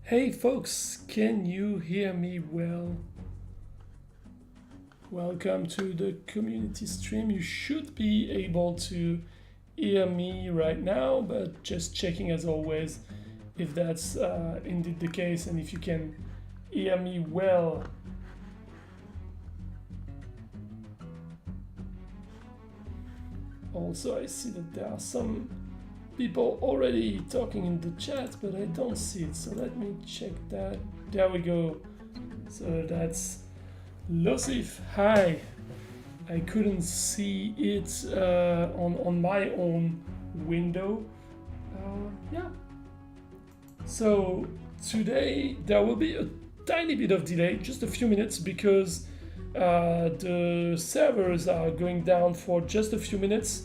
Hey folks, can you hear me well? Welcome to the community stream. You should be able to hear me right now, but just checking as always if that's indeed the case and if you can hear me well. Also, I see that there are some people already talking in the chat, but I don't see it, so let me check that. There we go. So that's Losif. Hi. I couldn't see it on my own window. Yeah. So today there will be a tiny bit of delay, just a few minutes, because the servers are going down for just a few minutes.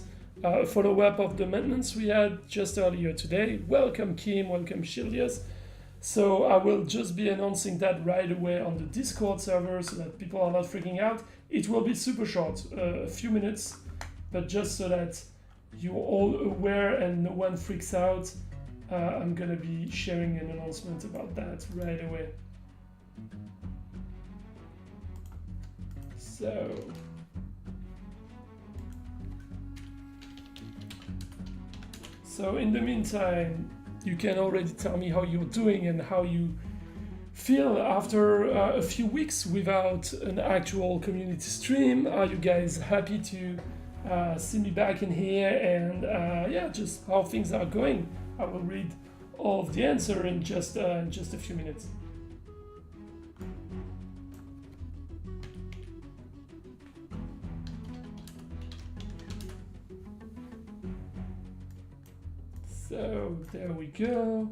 Follow-up of the maintenance we had just earlier today. Welcome Kim, welcome Shilius. So I will just be announcing that right away on the Discord server so that people are not freaking out. It will be super short, a few minutes, but just so that you're all aware and no one freaks out, I'm gonna be sharing an announcement about that right away. So in the meantime, you can already tell me how you're doing and how you feel after a few weeks without an actual community stream. Are you guys happy to see me back in here? And yeah, just how things are going. I will read all of the answer in just a few minutes. So there we go.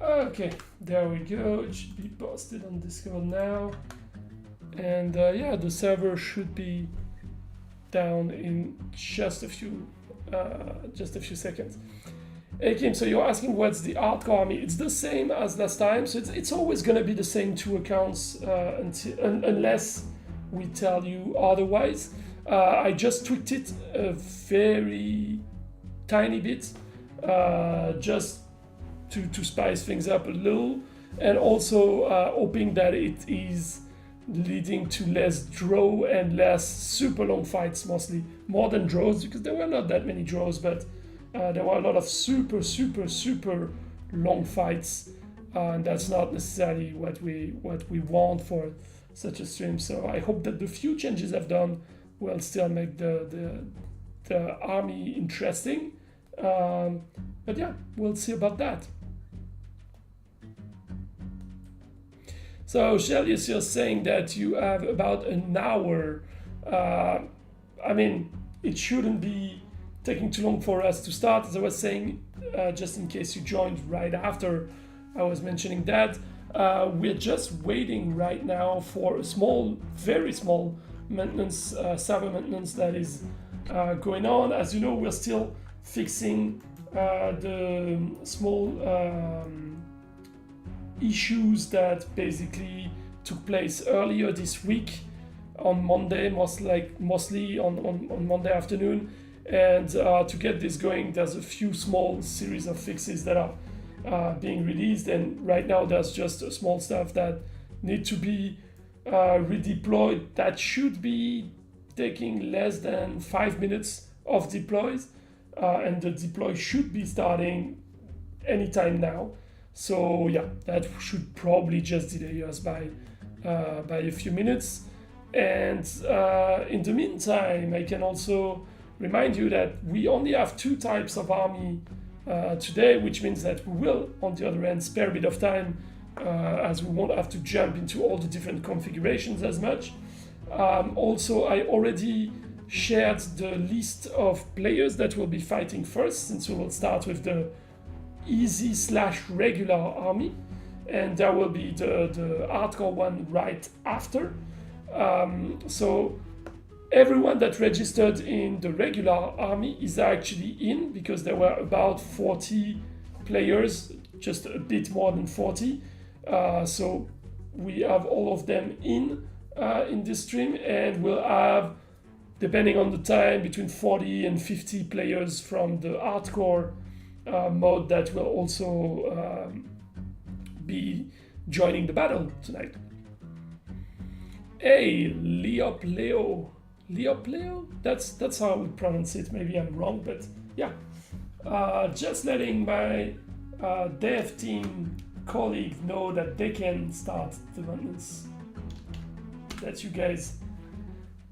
Okay, there we go. It should be posted on Discord now. And yeah, the server should be down in just a few seconds. Hey Kim, so you're asking what's the hardcore army? It's the same as last time, so it's always gonna be the same two accounts unless we tell you otherwise. I just tweaked it a very tiny bit, just to spice things up a little, and also hoping that it is leading to less draw and less super long fights, mostly more than draws, because there were not that many draws, but there were a lot of super long fights, and that's not necessarily what we want for such a stream. So I hope that the few changes I've done will still make the army interesting. But yeah, we'll see about that. So Shelius, you're saying that you have about an hour. I mean, it shouldn't be taking too long for us to start. As I was saying, just in case you joined right after I was mentioning that, we're just waiting right now for a small, very small maintenance, server maintenance that is going on. As you know, we're still fixing the small issues that basically took place earlier this week on Monday, mostly on Monday afternoon. And to get this going, there's a few small series of fixes that are being released, and right now there's just a small stuff that need to be redeployed. That should be taking less than 5 minutes of deploys, and the deploy should be starting anytime now. So yeah, that should probably just delay us by a few minutes. And in the meantime, I can also remind you that we only have 2 types of army today, which means that we will, on the other hand, spare a bit of time as we won't have to jump into all the different configurations as much. Also, I already shared the list of players that will be fighting first, since we will start with the easy/regular army, and there will be the hardcore one right after. So everyone that registered in the regular army is actually in, because there were about 40 players, just a bit more than 40. So we have all of them in this stream, and we'll have depending on the time, between 40 and 50 players from the hardcore mode that will also be joining the battle tonight. Hey, Leopleo. Leopleo? That's how I would pronounce it. Maybe I'm wrong, but yeah. Just letting my dev team colleague know that they can start the maintenance. That you guys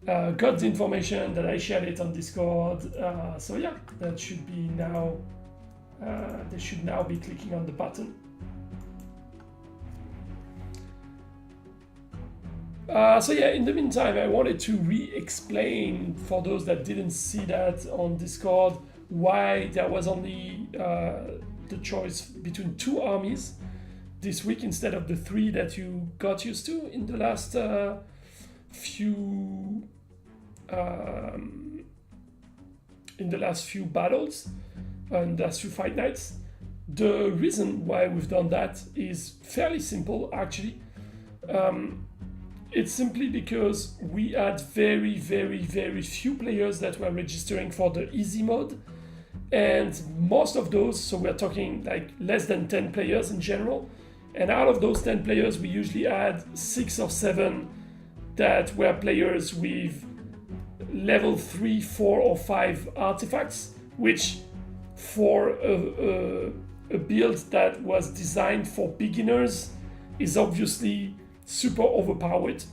got the information, that I shared it on Discord. So yeah, that should be now, they should now be clicking on the button. So yeah, in the meantime, I wanted to re-explain for those that didn't see that on Discord why there was only the choice between 2 armies this week instead of the 3 that you got used to in the last few battles and last few fight nights. The reason why we've done that is fairly simple, actually. It's simply because we had very few players that were registering for the easy mode, and most of those, so we're talking like less than 10 players in general, and out of those 10 players we usually had 6 or 7 that were players with level 3, 4 or 5 artifacts, which for a build that was designed for beginners is obviously super overpowered.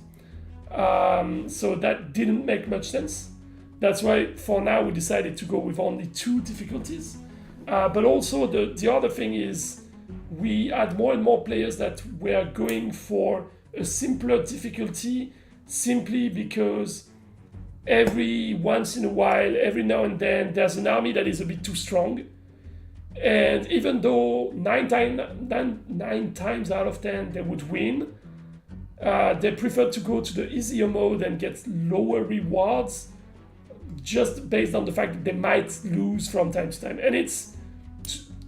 So that didn't make much sense. That's why for now we decided to go with only 2 difficulties. But also the other thing is we had more and more players that were going for a simpler difficulty simply because every once in a while, every now and then, there's an army that is a bit too strong. And even though 9 times out of 10 they would win, they prefer to go to the easier mode and get lower rewards just based on the fact that they might lose from time to time. And it's,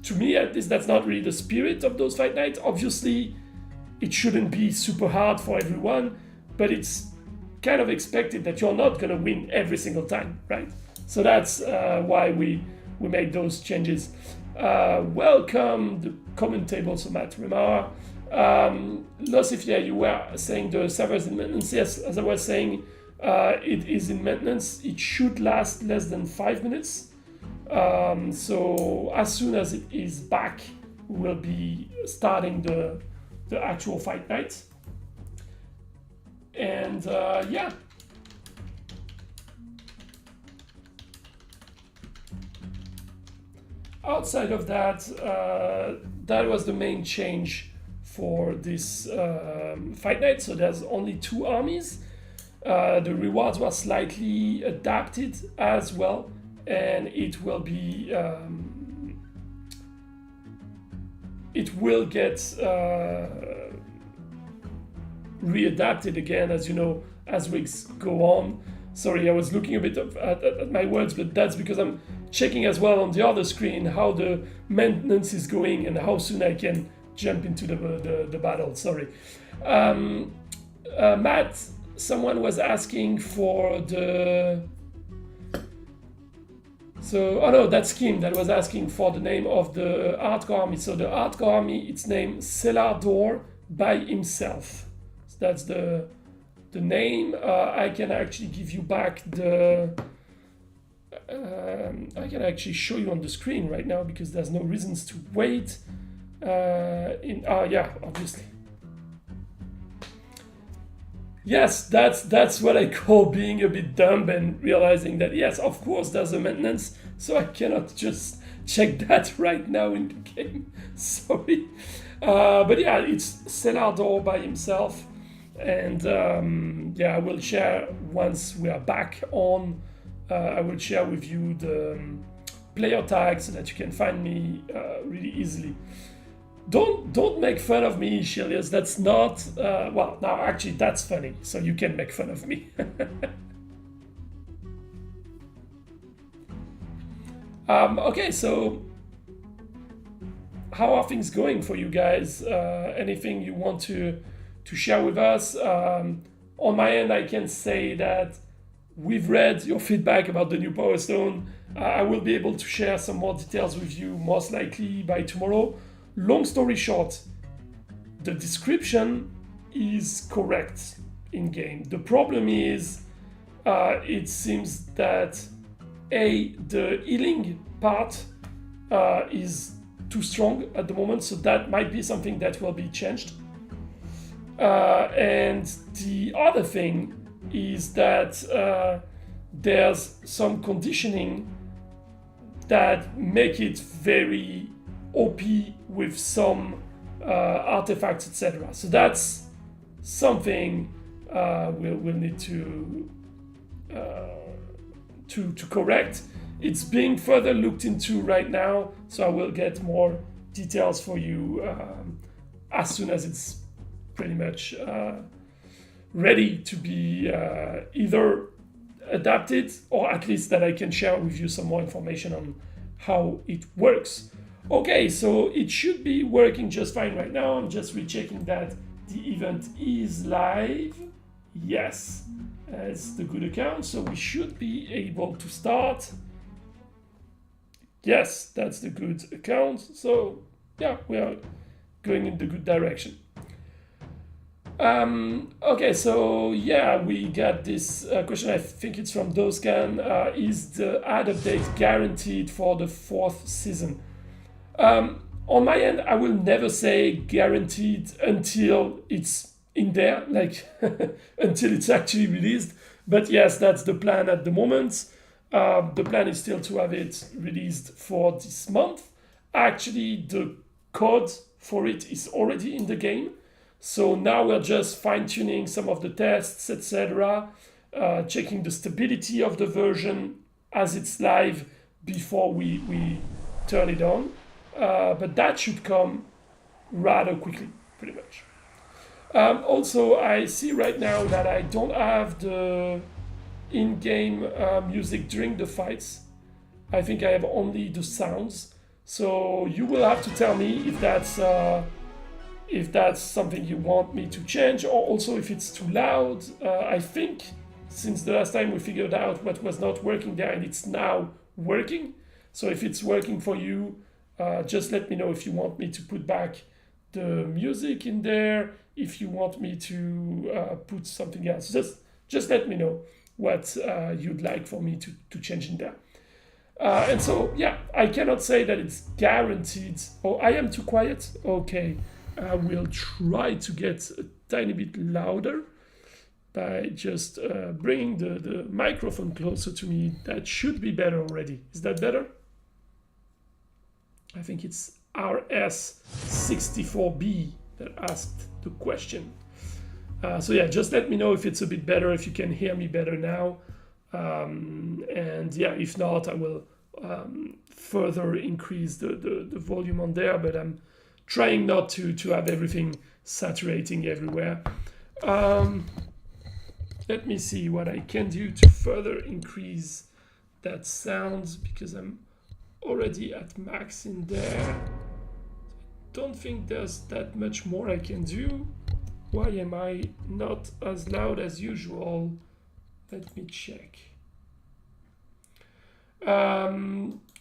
to me at least, that's not really the spirit of those fight nights. Obviously, it shouldn't be super hard for everyone, but it's kind of expected that you're not going to win every single time, right? So that's why we made those changes. Welcome, the comment table, so Matt Remar. Lucifer, you were saying the server's in maintenance. Yes, as I was saying, it is in maintenance. It should last less than 5 minutes. So as soon as it is back, we'll be starting the actual fight night. And yeah. Outside of that, that was the main change for this fight night. So there's only 2 armies. The rewards were slightly adapted as well, and it will be it will get readapted again, as you know, as weeks go on. Sorry, I was looking a bit at my words, but that's because I'm checking as well on the other screen how the maintenance is going and how soon I can jump into the battle. Sorry. Matt, someone was asking for the... So, oh no, that's Kim that was asking for the name of the hardcore army. So the hardcore army, it's named ZlorD by himself. So that's the name. I can actually give you back the... I can actually show you on the screen right now because there's no reasons to wait. Yeah, obviously. Yes, that's what I call being a bit dumb and realizing that, yes, of course, there's a maintenance, so I cannot just check that right now in the game. Sorry. But yeah, it's ZlorD by himself. And yeah, I will share once we are back on. I will share with you the player tag so that you can find me really easily. Don't make fun of me, Shilius. That's not... well, now actually that's funny, so you can make fun of me. Okay, so how are things going for you guys? Anything you want to share with us? On my end, I can say that we've read your feedback about the new Power Stone. I will be able to share some more details with you most likely by tomorrow. Long story short, the description is correct in game. The problem is it seems that the healing part is too strong at the moment, so that might be something that will be changed. And the other thing is that there's some conditioning that make it very OP with some artifacts, etc. So that's something we'll need to correct. It's being further looked into right now, so I will get more details for you as soon as it's pretty much ready to be either adapted, or at least that I can share with you some more information on how it works. Okay, so it should be working just fine right now. I'm just rechecking that the event is live. Yes, it's the good account, so we should be able to start. Yes, that's the good account. So yeah, we are going in the good direction. Okay, so yeah, we got this question. I think it's from DOZKAN. Is the ad update guaranteed for the 4th season? On my end, I will never say guaranteed until it's in there, like until it's actually released. But yes, that's the plan at the moment. The plan is still to have it released for this month. Actually, the code for it is already in the game. So now we're just fine-tuning some of the tests, etc., checking the stability of the version as it's live before we turn it on. But that should come rather quickly, pretty much. Also, I see right now that I don't have the in-game music during the fights. I think I have only the sounds. So you will have to tell me if that's something you want me to change, or also if it's too loud. I think since the last time we figured out what was not working there, and it's now working. So if it's working for you, just let me know if you want me to put back the music in there, if you want me to put something else. Just let me know what you'd like for me to change in there. And so, yeah, I cannot say that it's guaranteed. Oh, I am too quiet? Okay. I will try to get a tiny bit louder by just bringing the microphone closer to me. That should be better already. Is that better? I think it's RS64B that asked the question. So yeah, just let me know if it's a bit better, if you can hear me better now. And yeah, if not, I will further increase the volume on there, but I'm trying not to have everything saturating everywhere. Let me see what I can do to further increase that sound, because I'm already at max in there. Don't think there's that much more I can do. Why am I not as loud as usual? Let me check.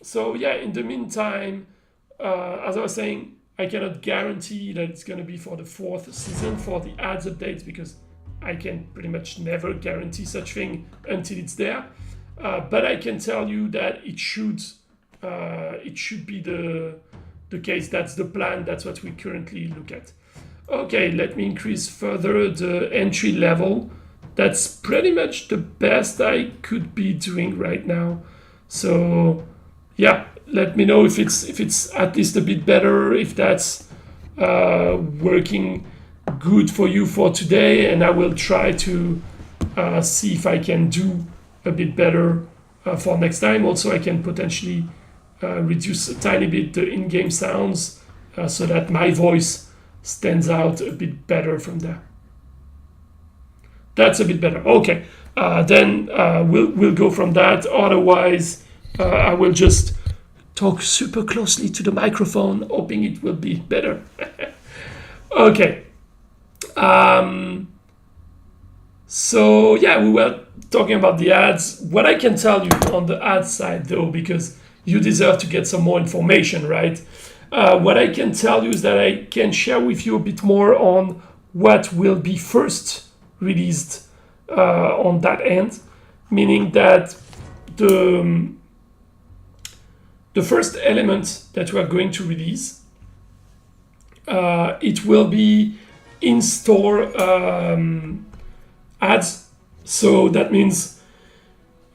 So yeah, in the meantime, as I was saying, I cannot guarantee that it's going to be for the 4th season for the ads updates, because I can pretty much never guarantee such thing until it's there. But I can tell you that it should be the case. That's the plan. That's what we currently look at. Okay, let me increase further the entry level. That's pretty much the best I could be doing right now. So yeah, let me know if it's at least a bit better, if that's working good for you for today, and I will try to see if I can do a bit better for next time. Also, I can potentially reduce a tiny bit the in-game sounds so that my voice stands out a bit better from there. That's a bit better. Okay, then we'll go from that. Otherwise, I will just talk super closely to the microphone, hoping it will be better. Okay. So yeah, we were talking about the ads. What I can tell you on the ad side though, because you deserve to get some more information, right? What I can tell you is that I can share with you a bit more on what will be first released on that end, meaning that the first element that we are going to release, it will be in-store ads. So that means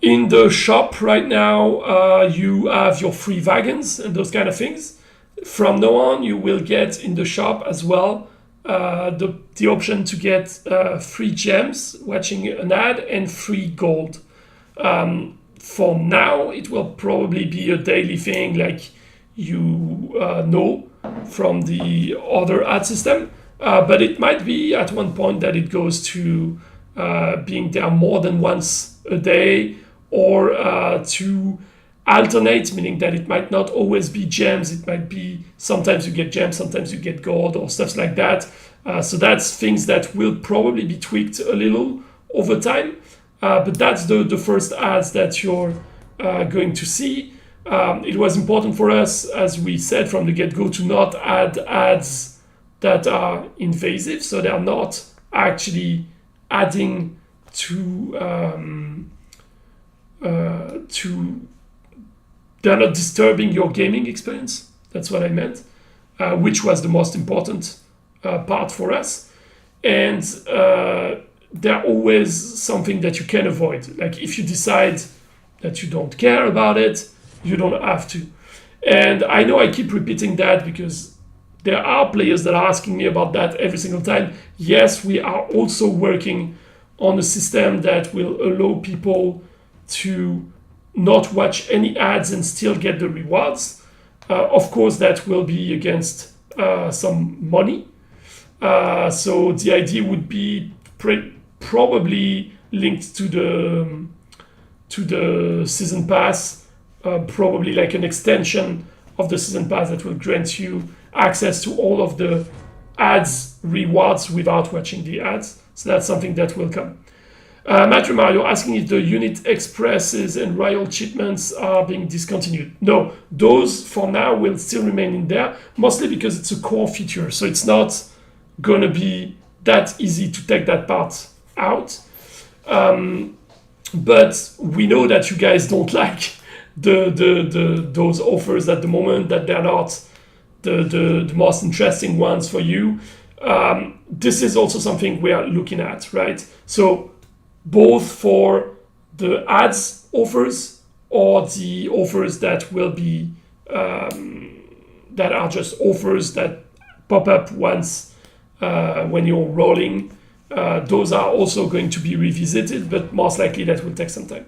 in the shop right now, you have your free wagons and those kind of things. From now on, you will get in the shop as well the option to get free gems watching an ad and free gold. For now, it will probably be a daily thing like you know from the other ad system, but it might be at one point that it goes to being there more than once a day, or to alternate, meaning that it might not always be gems, it might be sometimes you get gems, sometimes you get gold or stuff like that. So that's things that will probably be tweaked a little over time, but that's the first ads that you're going to see. It was important for us, as we said from the get-go, to not add ads that are invasive, so they are not actually adding to they're not disturbing your gaming experience. That's what I meant, which was the most important part for us. And they're always something that you can avoid. Like if you decide that you don't care about it, you don't have to. And I know I keep repeating that because there are players that are asking me about that every single time. Yes, we are also working on a system that will allow people to not watch any ads and still get the rewards. Of course, that will be against some money. So the idea would be probably linked to the season pass, probably like an extension of the season pass that will grant you access to all of the ads rewards without watching the ads. So that's something that will come. Matthew Mario asking if the unit expresses and riot shipments are being discontinued. No, those for now will still remain in there, mostly because it's a core feature. So it's not gonna be that easy to take that part out. But we know that you guys don't like those offers at the moment, that they're not the most interesting ones for you. This is also something we are looking at, right? So both for the ads offers or the offers that will be that are just offers that pop up once when you're rolling, those are also going to be revisited, but most likely that will take some time.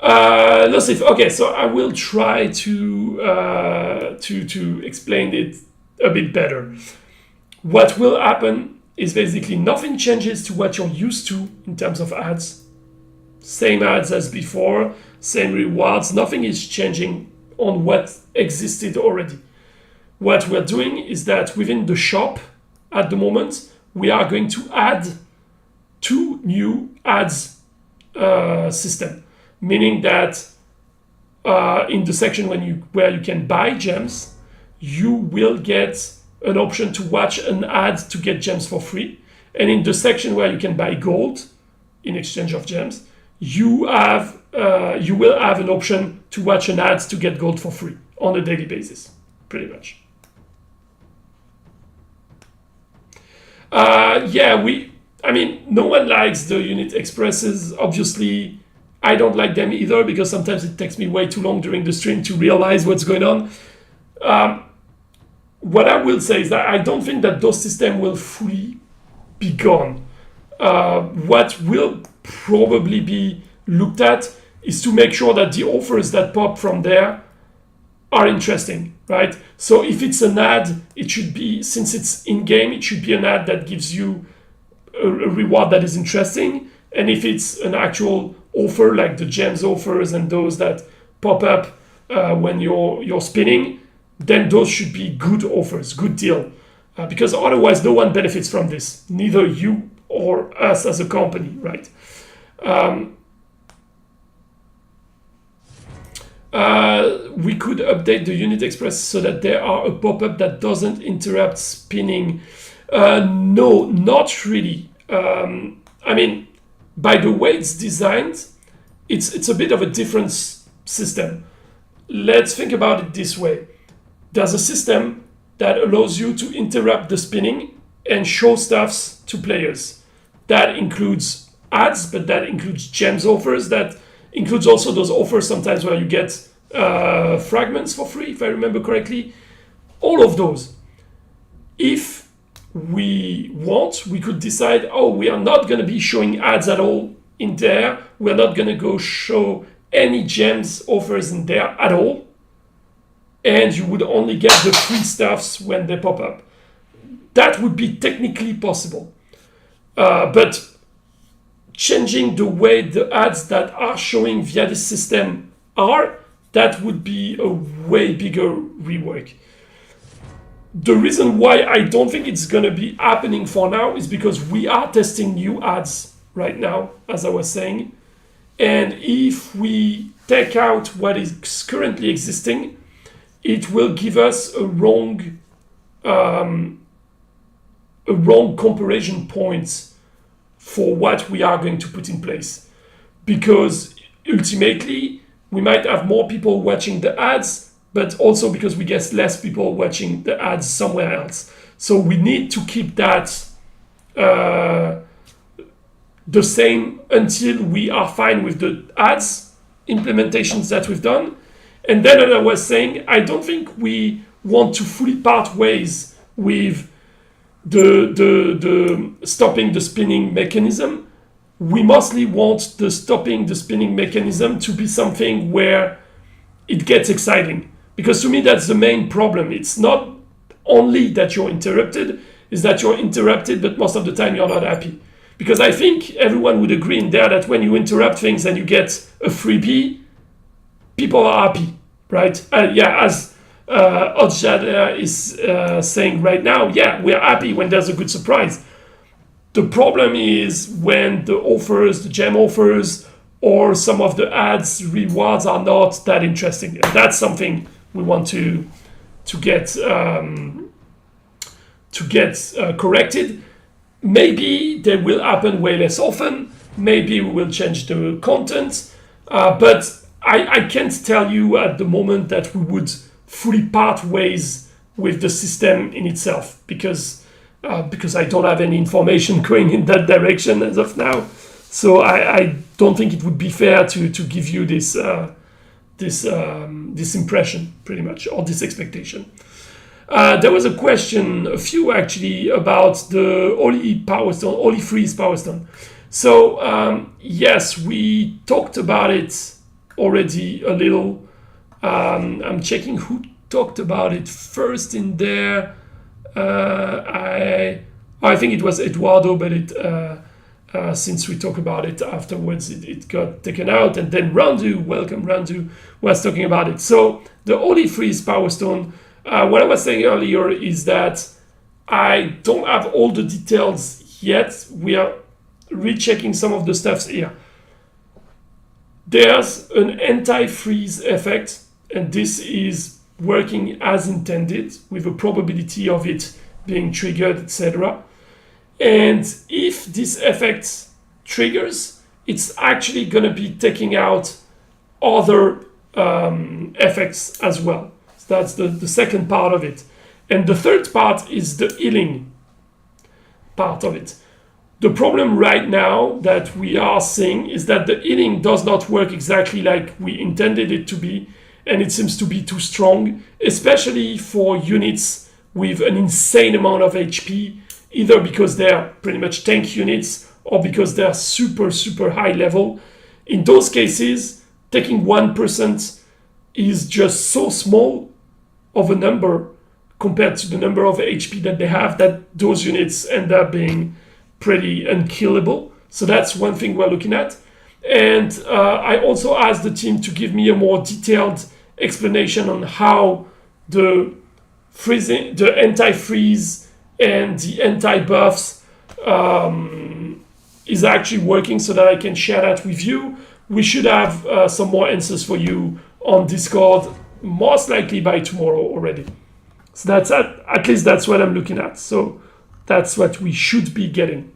Let's see. Okay, so I will try to explain it a bit better. What will happen is basically nothing changes to what you're used to in terms of ads. Same ads as before, same rewards, nothing is changing on what existed already. What we're doing is that within the shop at the moment, we are going to add 2 new ads system, meaning that in the section where you can buy gems, you will get an option to watch an ad to get gems for free. And in the section where you can buy gold in exchange of gems, you will have an option to watch an ad to get gold for free on a daily basis, pretty much. No one likes the unit expresses. Obviously, I don't like them either because sometimes it takes me way too long during the stream to realize what's going on. What I will say is that I don't think that those systems will fully be gone. What will probably be looked at is to make sure that the offers that pop from there are interesting, right? So if it's an ad, it should be, since it's in-game, it should be an ad that gives you a reward that is interesting. And if it's an actual offer, like the gems offers and those that pop up when you're spinning, then those should be good offers, good deal. Because otherwise no one benefits from this. Neither you or us as a company, right? We could update the unit express so that there are a pop-up that doesn't interrupt spinning. No, not really. I mean, by the way it's designed, it's a bit of a different system. Let's think about it this way. There's a system that allows you to interrupt the spinning and show stuffs to players. That includes ads, but that includes gems offers. That includes also those offers sometimes where you get fragments for free, if I remember correctly. All of those. If we want, we could decide, oh, we are not going to be showing ads at all in there. We're not going to go show any gems offers in there at all. And you would only get the free stuffs when they pop up. That would be technically possible. But changing the way the ads that are showing via the system are, that would be a way bigger rework. The reason why I don't think it's going to be happening for now is because we are testing new ads right now, as I was saying. And if we take out what is currently existing, it will give us a wrong comparison point for what we are going to put in place. Because ultimately, we might have more people watching the ads, but also because we get less people watching the ads somewhere else. So we need to keep that the same until we are fine with the ads implementations that we've done. And then, as I was saying, I don't think we want to fully part ways with the stopping the spinning mechanism. We mostly want the stopping the spinning mechanism to be something where it gets exciting. Because to me, that's the main problem. It's not only that you're interrupted, it's that you're interrupted, but most of the time you're not happy. Because I think everyone would agree in there that when you interrupt things and you get a freebie, people are happy, right? As Odjad is saying right now, yeah, we're happy when there's a good surprise. The problem is when the offers, the gem offers, or some of the ads rewards are not that interesting. And that's something we want to get corrected. Maybe they will happen way less often. Maybe we will change the content. But I can't tell you at the moment that we would fully part ways with the system in itself because I don't have any information going in that direction as of now. So I don't think it would be fair to give you this impression, pretty much, or this expectation. There was a question, a few actually, about the Oli Power Stone, Oli Freeze Power Stone. So yes, we talked about it already a little. I'm checking who talked about it first in there. I think it was Eduardo, but since we talked about it afterwards, it got taken out. And then Randu, welcome Randu, was talking about it. So the Oli Freeze Power Stone, what I was saying earlier is that I don't have all the details yet. We are rechecking some of the stuffs here. There's an anti-freeze effect, and this is working as intended with a probability of it being triggered, etc. And if this effect triggers, it's actually going to be taking out other effects as well. So that's the second part of it. And the third part is the healing part of it. The problem right now that we are seeing is that the healing does not work exactly like we intended it to be, and it seems to be too strong, especially for units with an insane amount of HP, either because they're pretty much tank units or because they're super, super high level. In those cases, taking 1% is just so small of a number compared to the number of HP that they have that those units end up being pretty unkillable. So that's one thing we're looking at. And I also asked the team to give me a more detailed explanation on how the freezing, the anti-freeze and the anti-buffs is actually working so that I can share that with you. We should have some more answers for you on Discord, most likely by tomorrow already. So that's at least that's what I'm looking at. So that's what we should be getting.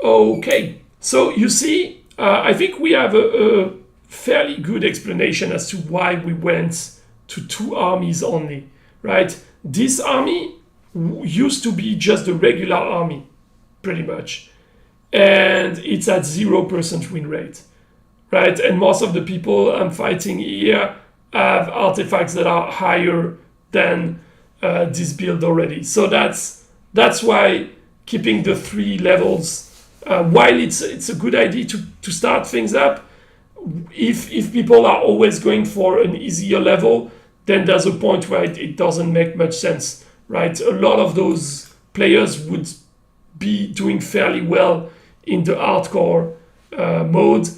Okay, so you see, I think we have a fairly good explanation as to why we went to 2 armies only, right? This army used to be just a regular army, pretty much. And it's at 0% win rate, right? And most of the people I'm fighting here have artifacts that are higher than this build already. So that's why keeping the 3 levels, while it's a good idea to start things up, if people are always going for an easier level, then there's a point where it doesn't make much sense, right? A lot of those players would be doing fairly well in the hardcore mode.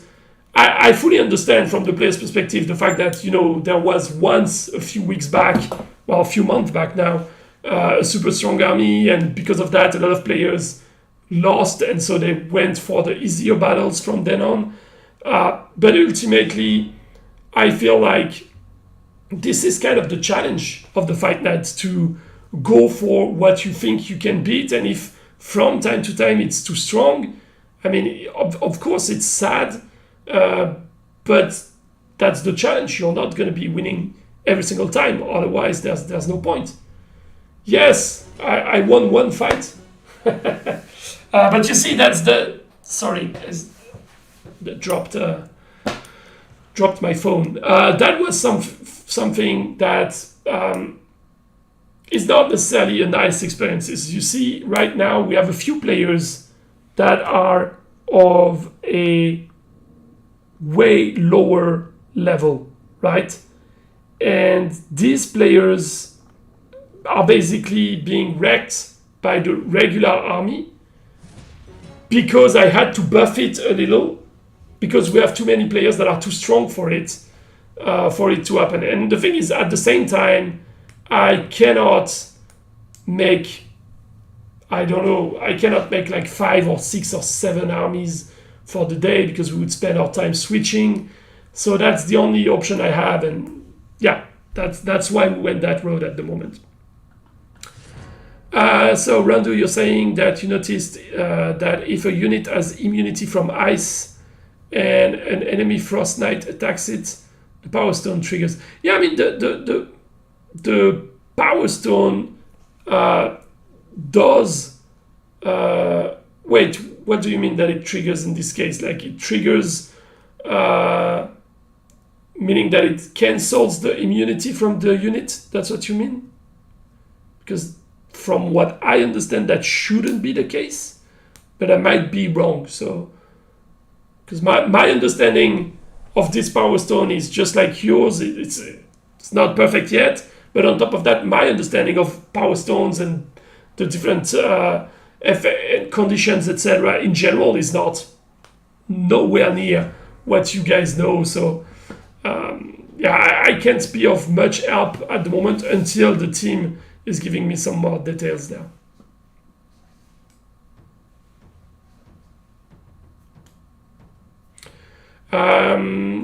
I fully understand from the player's perspective the fact that, you know, there was once a few weeks back, well, a few months back now, a super strong army, and because of that, a lot of players lost, and so they went for the easier battles from then on. But ultimately, I feel like this is kind of the challenge of the Fight Night, to go for what you think you can beat, and if from time to time it's too strong, I mean, of course it's sad, but that's the challenge. You're not going to be winning every single time, otherwise there's no point. Yes, I won 1 fight. But you see, that's the... Sorry, dropped my phone. That was something that is not necessarily a nice experience. You see, right now we have a few players that are of a way lower level, right? And these players are basically being wrecked by the regular army because I had to buff it a little, because we have too many players that are too strong for it to happen. And the thing is, at the same time, I cannot make, I don't know, I cannot make like 5 or 6 or 7 armies for the day, because we would spend our time switching. So that's the only option I have, and yeah, that's why we went that road at the moment. So Riondo, you're saying that you noticed that if a unit has immunity from ice and an enemy Frost Knight attacks it, the Power Stone triggers. Yeah, I mean the Power Stone does. Wait, what do you mean that it triggers in this case? Like it triggers, meaning that it cancels the immunity from the unit? That's what you mean? Because from what I understand, that shouldn't be the case, but I might be wrong. So, because my understanding of this Power Stone is just like yours. It's not perfect yet, but on top of that, my understanding of Power Stones and the different conditions, etc., in general, is not nowhere near what you guys know. So, yeah, I can't be of much help at the moment until the team is giving me some more details there.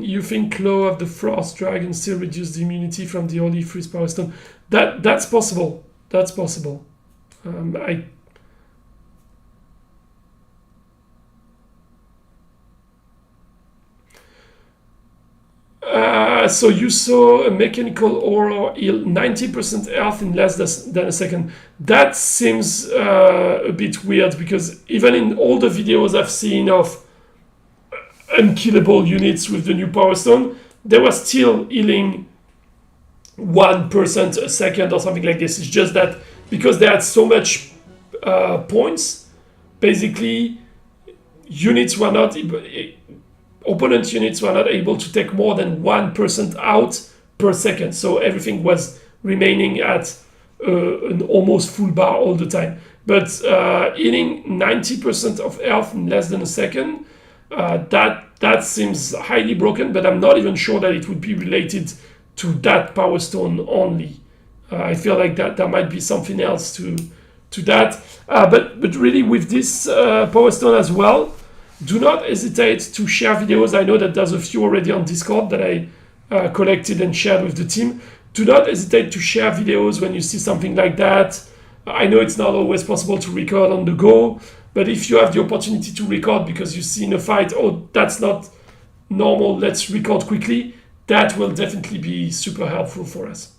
You think Claw of the Frost Dragon still reduce the immunity from the Holy Freeze Power Stone? That's possible. That's possible. So you saw a mechanical aura heal 90% health in less than a second. That seems a bit weird, because even in all the videos I've seen of unkillable units with the new Power Stone, they were still healing 1% a second or something like this. It's just that because they had so much points, basically units were not... opponent units were not able to take more than 1% out per second. So everything was remaining at an almost full bar all the time. But healing 90% of health in less than a second, that seems highly broken, but I'm not even sure that it would be related to that Power Stone only. I feel like that there might be something else to to that. But really with this Power Stone as well, do not hesitate to share videos. I know that there's a few already on Discord that I collected and shared with the team. Do not hesitate to share videos when you see something like that. I know it's not always possible to record on the go, but if you have the opportunity to record because you see in a fight, oh, that's not normal, let's record quickly, that will definitely be super helpful for us.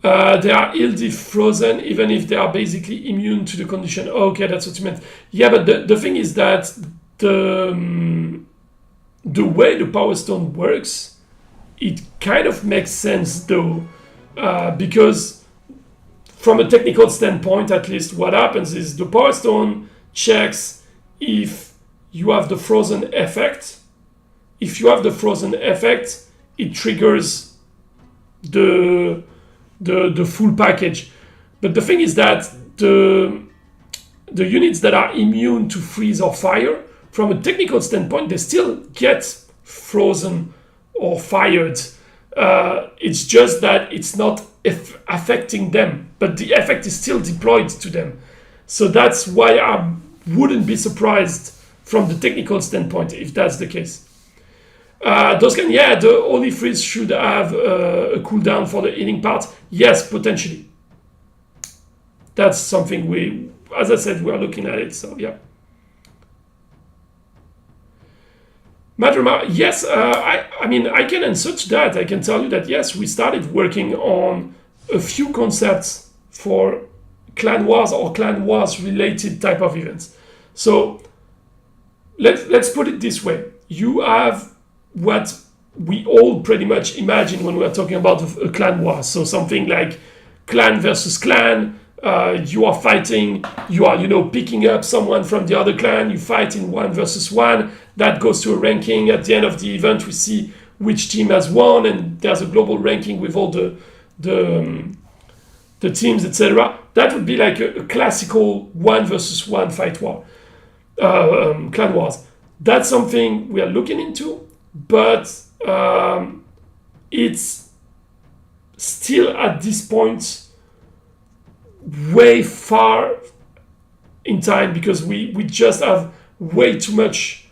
They are ill if frozen, even if they are basically immune to the condition. Okay, that's what you meant. Yeah, but the thing is that the way the Power Stone works, it kind of makes sense though, because from a technical standpoint, at least, what happens is the Power Stone checks if you have the frozen effect. If you have the frozen effect, it triggers the full package. But the thing is that the units that are immune to freeze or fire, from a technical standpoint, they still get frozen or fired. It's just that it's not affecting them, but the effect is still deployed to them. So that's why I wouldn't be surprised from the technical standpoint if that's the case. DOZKAN, yeah, the Holy Freeze should have a cooldown for the healing part. Yes, potentially. That's something we, as I said, we are looking at it, so yeah. Madrama, yes, I mean, I can answer to that. I can tell you that, yes, we started working on a few concepts for Clan Wars or Clan Wars related type of events. So let's put it this way. You have what we all pretty much imagine when we're talking about a Clan War. So something like clan versus clan, you are fighting, you are, picking up someone from the other clan, you fight in 1 versus 1, that goes to a ranking. At the end of the event, we see which team has won, and there's a global ranking with all the teams, etc. That would be like a classical 1 versus 1 fight war, Clan Wars. That's something we are looking into, but it's still at this point way far in time because we just have way too much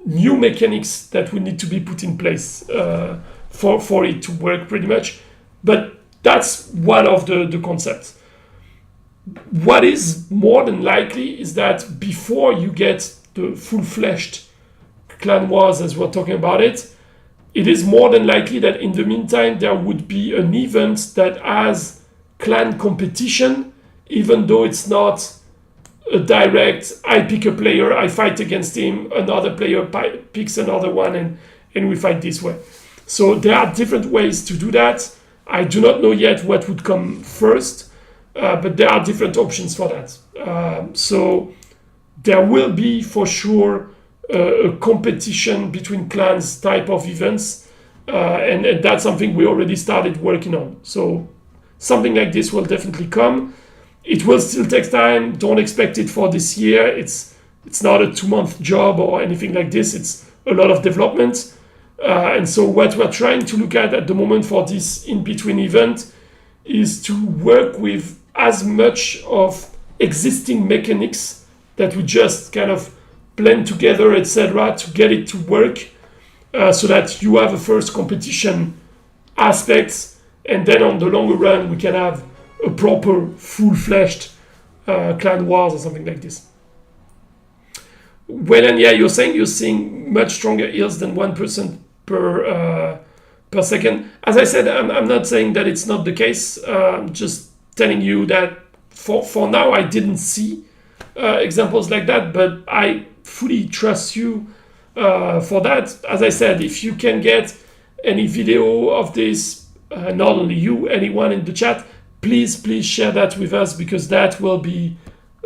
new mechanics that would need to be put in place for it to work pretty much. But that's one of the concepts. What is more than likely is that before you get the full-fledged Clan Wars as we're talking about it, it is more than likely that in the meantime there would be an event that has clan competition, even though it's not a direct, I pick a player, I fight against him, another player picks another one, and we fight this way. So there are different ways to do that. I do not know yet what would come first, but there are different options for that. So there will be for sure a competition between clans type of events, and that's something we already started working on. So something like this will definitely come. It will still take time. Don't expect it for this year. It's not a 2-month job or anything like this. It's a lot of development. And so what we're trying to look at the moment for this in-between event is to work with as much of existing mechanics that we just kind of blend together, etc., to get it to work, so that you have a first competition aspect, and then on the longer run we can have a proper full-fledged Clan Wars or something like this. Well, and yeah, you're saying you're seeing much stronger heals than 1% per second. As I said, I'm not saying that it's not the case. I'm just telling you that for now I didn't see examples like that, but I fully trust you for that. As I said, if you can get any video of this, not only you, anyone in the chat, please share that with us, because that will be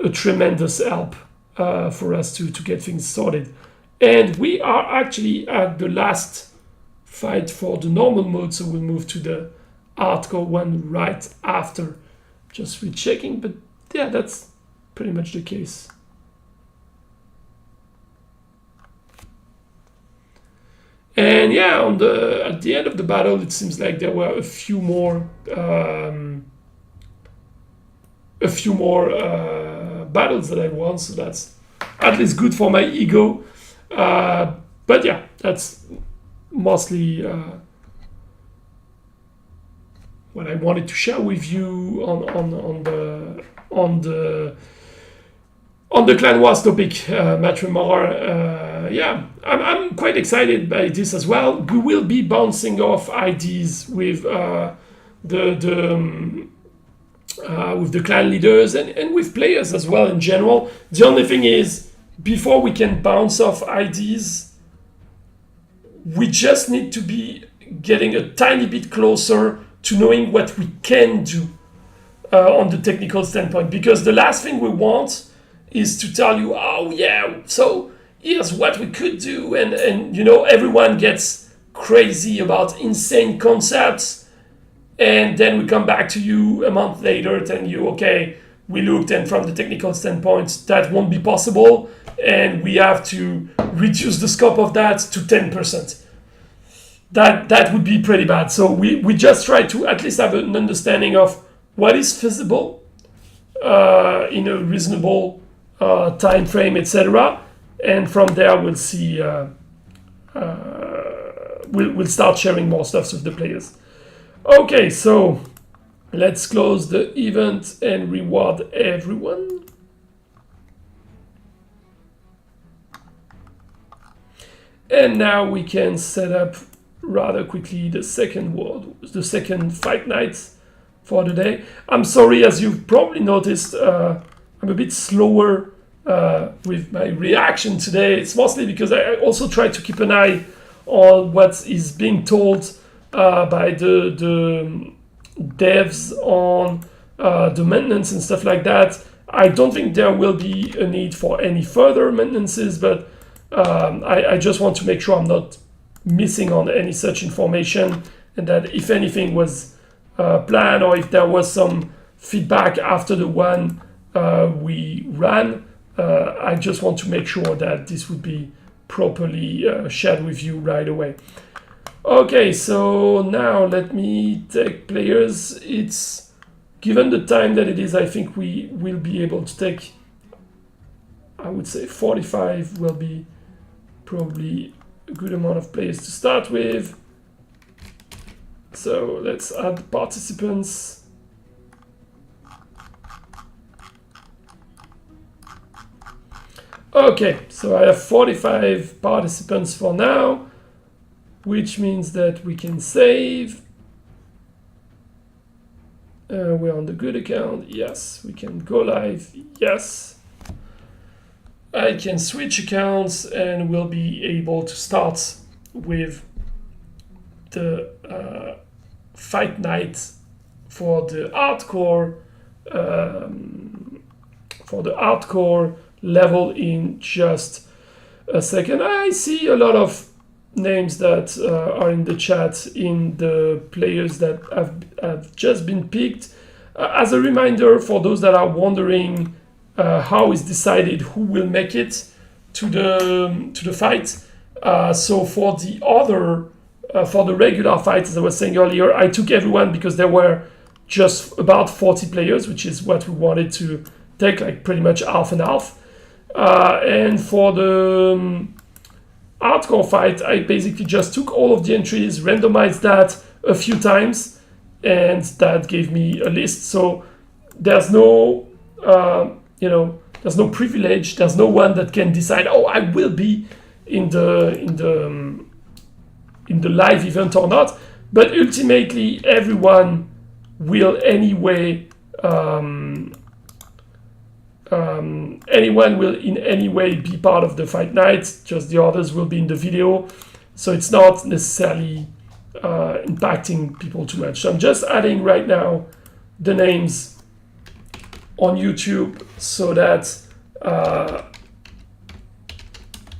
a tremendous help for us to get things sorted. And we are actually at the last fight for the normal mode, so we'll move to the hardcore one right after. Just rechecking, but yeah, that's pretty much the case. And yeah, at the end of the battle, it seems like there were a few more battles that I won, so that's at least good for my ego. But yeah, that's mostly what I wanted to share with you on the Clan Wars topic, Matrimar. Yeah, I'm quite excited by this as well. We will be bouncing off IDs with the clan leaders and with players as well in general. The only thing is, before we can bounce off IDs, we just need to be getting a tiny bit closer to knowing what we can do on the technical standpoint. Because the last thing we want is to tell you, oh yeah, so here's what we could do, and you know, everyone gets crazy about insane concepts, and then we come back to you a month later telling you, okay, we looked, and from the technical standpoint, that won't be possible, and we have to reduce the scope of that to 10%. That would be pretty bad. So we just try to at least have an understanding of what is feasible in a reasonable time frame, etc. And from there, we'll see. We'll start sharing more stuff with the players. Okay, so let's close the event and reward everyone. And now we can set up rather quickly the second fight night for the day. I'm sorry, as you've probably noticed, I'm a bit slower with my reaction today. It's mostly because I also try to keep an eye on what is being told by the devs on the maintenance and stuff like that. I don't think there will be a need for any further maintenances, but I just want to make sure I'm not missing on any such information, and that if anything was planned, or if there was some feedback after the one we ran, I just want to make sure that this would be properly shared with you right away. Okay, so now let me take players. It's given the time that it is, I think we will be able to take, I would say 45 will be probably a good amount of players to start with. So let's add participants. Okay, so I have 45 participants for now, which means that we can save. We're on the good account, yes. We can go live, yes. I can switch accounts and we'll be able to start with the fight night for the hardcore level in just a second. I see a lot of names that are in the chat in the players that have just been picked. As a reminder, for those that are wondering how is decided who will make it to the fight. So for the regular fight, as I was saying earlier, I took everyone because there were just about 40 players, which is what we wanted to take, like pretty much half and half. And for the hardcore fight, I basically just took all of the entries, randomized that a few times, and that gave me a list. So there's no there's no privilege. There's no one that can decide, oh, I will be in the live event or not. But ultimately, everyone will anyway. Anyone will in any way be part of the fight night. Just the others will be in the video, so it's not necessarily impacting people too much. So I'm just adding right now the names on YouTube so that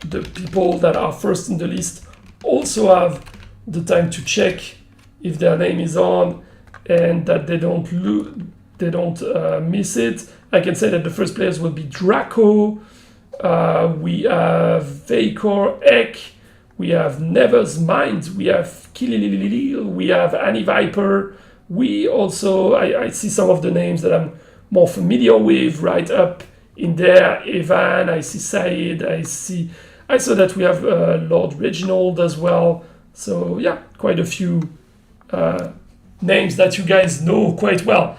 the people that are first in the list also have the time to check if their name is on and that they don't miss it. I can say that the first players will be Draco, we have Vacor, Ek, we have Never's Mind, we have Kilililil, we have Aniviper. We also, I see some of the names that I'm more familiar with right up in there. Evan, I see Said, I saw that we have Lord Reginald as well. So yeah, quite a few names that you guys know quite well.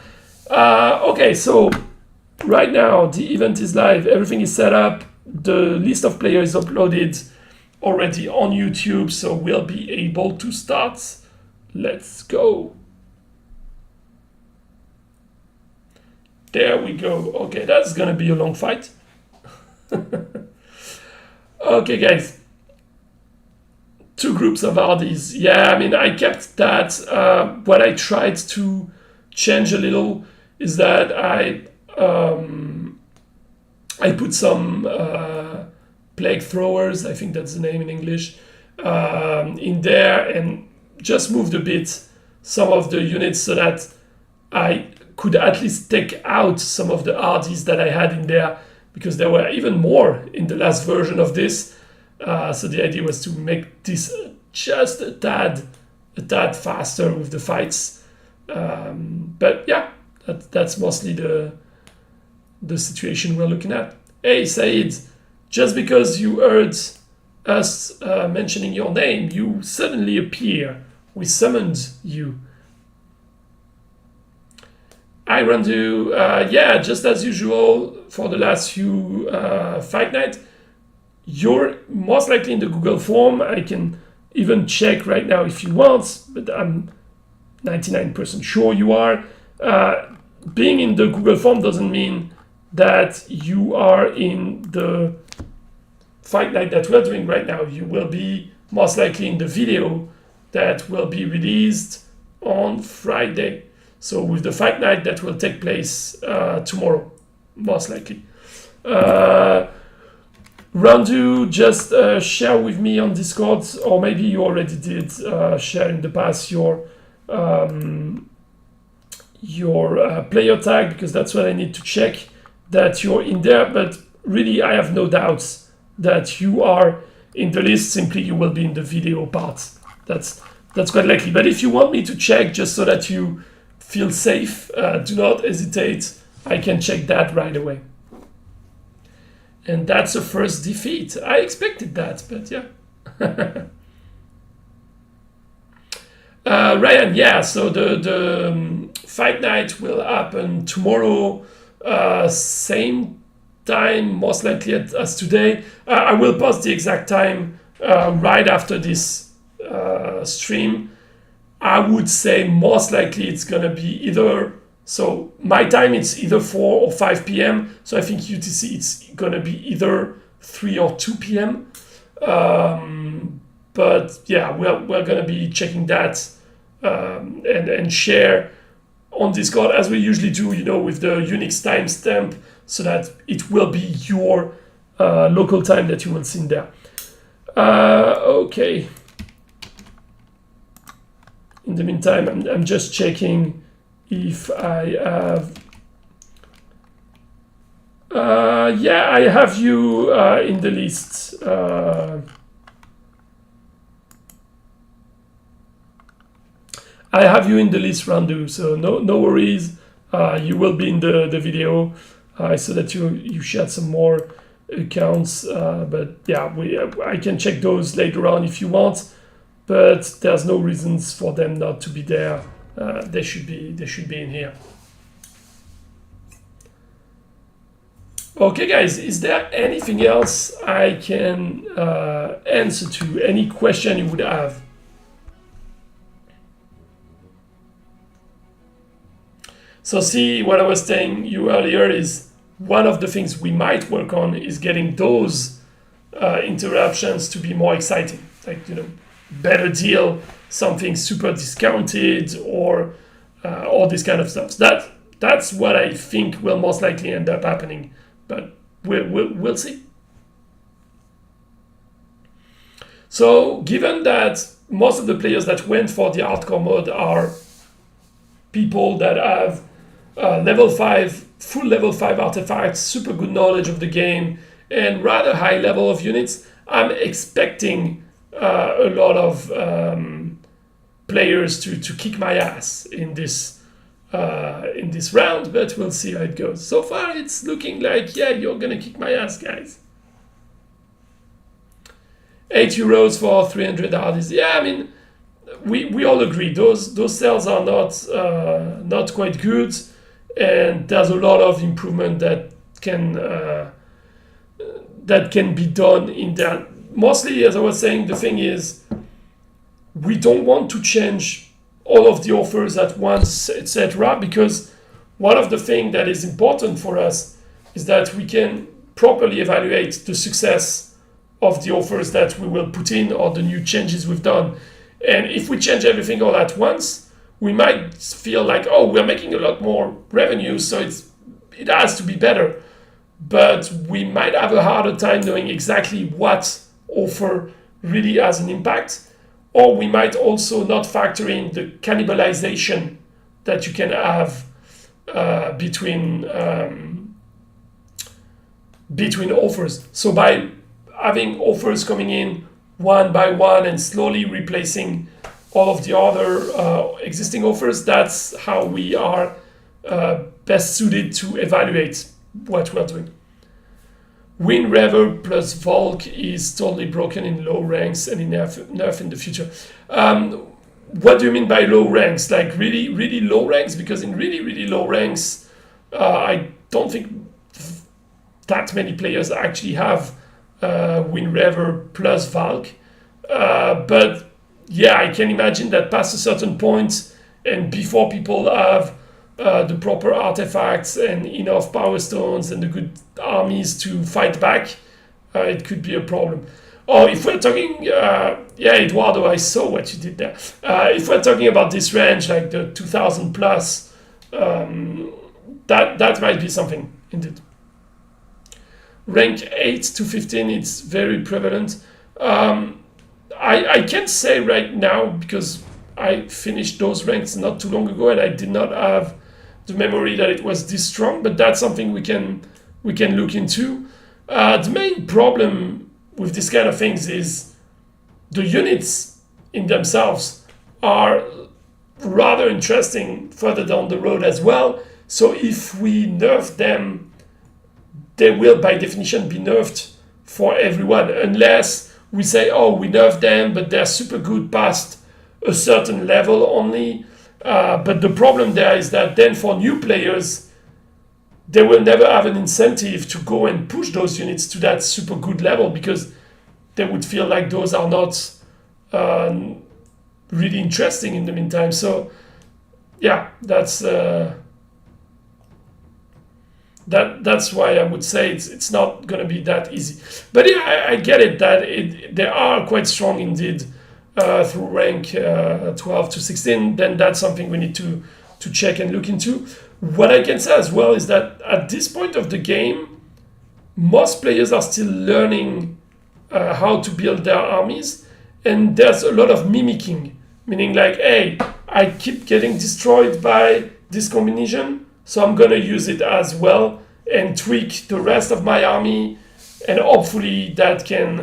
Okay, so right now the event is live, everything is set up, the list of players is uploaded already on YouTube, so we'll be able to start. Let's go. There we go. Okay, that's gonna be a long fight. Okay, guys. 2 groups of RDs. Yeah, I mean, I kept that. What I tried to change a little is that I put some plague throwers, I think that's the name in English, in there, and just moved a bit some of the units so that I could at least take out some of the RDs that I had in there, because there were even more in the last version of this. So the idea was to make this just a tad faster with the fights. But yeah, that's mostly the situation we're looking at. Hey, Said, just because you heard us mentioning your name, you suddenly appear. We summoned you. Riondo, yeah, just as usual for the last few fight night, you're most likely in the Google form. I can even check right now if you want, but I'm 99% sure you are. Being in the Google form doesn't mean that you are in the fight night that we're doing right now. You will be most likely in the video that will be released on Friday. So with the fight night that will take place tomorrow, most likely. Randu, just share with me on Discord, or maybe you already did share in the past your player tag, because that's what I need to check that you're in there. But really, I have no doubts that you are in the list. Simply, you will be in the video part. That's quite likely. But if you want me to check just so that you feel safe, do not hesitate. I can check that right away. And that's a first defeat. I expected that, but yeah. Ryan, yeah, so the fight night will happen tomorrow, same time, most likely as today. I will post the exact time right after this stream. I would say most likely it's gonna be either, so my time it's either 4 or 5 p.m. So I think UTC it's gonna be either 3 or 2 p.m. But yeah, we're gonna be checking that and share on Discord as we usually do, you know, with the Unix timestamp, so that it will be your local time that you will see in there. Okay. In the meantime, I'm just checking if I have... yeah, I have you in the list. I have you in the list, Randu, so no worries. You will be in the video. I saw that you shared some more accounts, but yeah, I can check those later on if you want. But there's no reasons for them not to be there. They should be in here. Okay, guys, is there anything else I can answer to? Any question you would have? So see, what I was telling you earlier is one of the things we might work on is getting those interruptions to be more exciting. Like, you know, better deal, something super discounted, or all this kind of stuff. That's what I think will most likely end up happening, but we'll see. So given that most of the players that went for the hardcore mode are people that have level 5, full level 5 artifacts, super good knowledge of the game, and rather high level of units, I'm expecting a lot of players to kick my ass in this round, but we'll see how it goes. So far, it's looking like, yeah, you're gonna kick my ass, guys. €8 for 300 hardies. Yeah, I mean, we all agree those cells are not quite good, and there's a lot of improvement that can be done in that. Mostly, as I was saying, the thing is, we don't want to change all of the offers at once, etc., because one of the things that is important for us is that we can properly evaluate the success of the offers that we will put in or the new changes we've done. And if we change everything all at once, we might feel like, oh, we're making a lot more revenue, so it has to be better. But we might have a harder time knowing exactly what offer really has an impact. Or we might also not factor in the cannibalization that you can have between offers. So by having offers coming in one by one and slowly replacing all of the other existing offers, that's how we are best suited to evaluate what we're doing. WinRever plus Volk is totally broken in low ranks and in nerf in the future. What do you mean by low ranks? Like really, really low ranks? Because in really, really low ranks, I don't think that many players actually have WinRever plus Valk. But yeah, I can imagine that past a certain point and before people have the proper artifacts and enough power stones and the good armies to fight back, it could be a problem. Or if we're talking, yeah, Eduardo, I saw what you did there. If we're talking about this range, like the 2000 plus, that might be something indeed. Rank 8 to 15, it's very prevalent. I can't say right now because I finished those ranks not too long ago and I did not have the memory that it was this strong, but that's something we can look into. The main problem with this kind of things is the units in themselves are rather interesting further down the road as well. So if we nerf them, they will by definition be nerfed for everyone, unless we say, oh, we nerf them, but they're super good past a certain level only. But the problem there is that then for new players, they will never have an incentive to go and push those units to that super good level because they would feel like those are not really interesting in the meantime. So yeah, that's why I would say it's not going to be that easy. But yeah, I get it that they are quite strong indeed. Through rank 12 to 16, then that's something we need to check and look into. What I can say as well is that at this point of the game, most players are still learning how to build their armies, and there's a lot of mimicking, meaning like, hey, I keep getting destroyed by this combination, so I'm gonna use it as well and tweak the rest of my army, and hopefully that can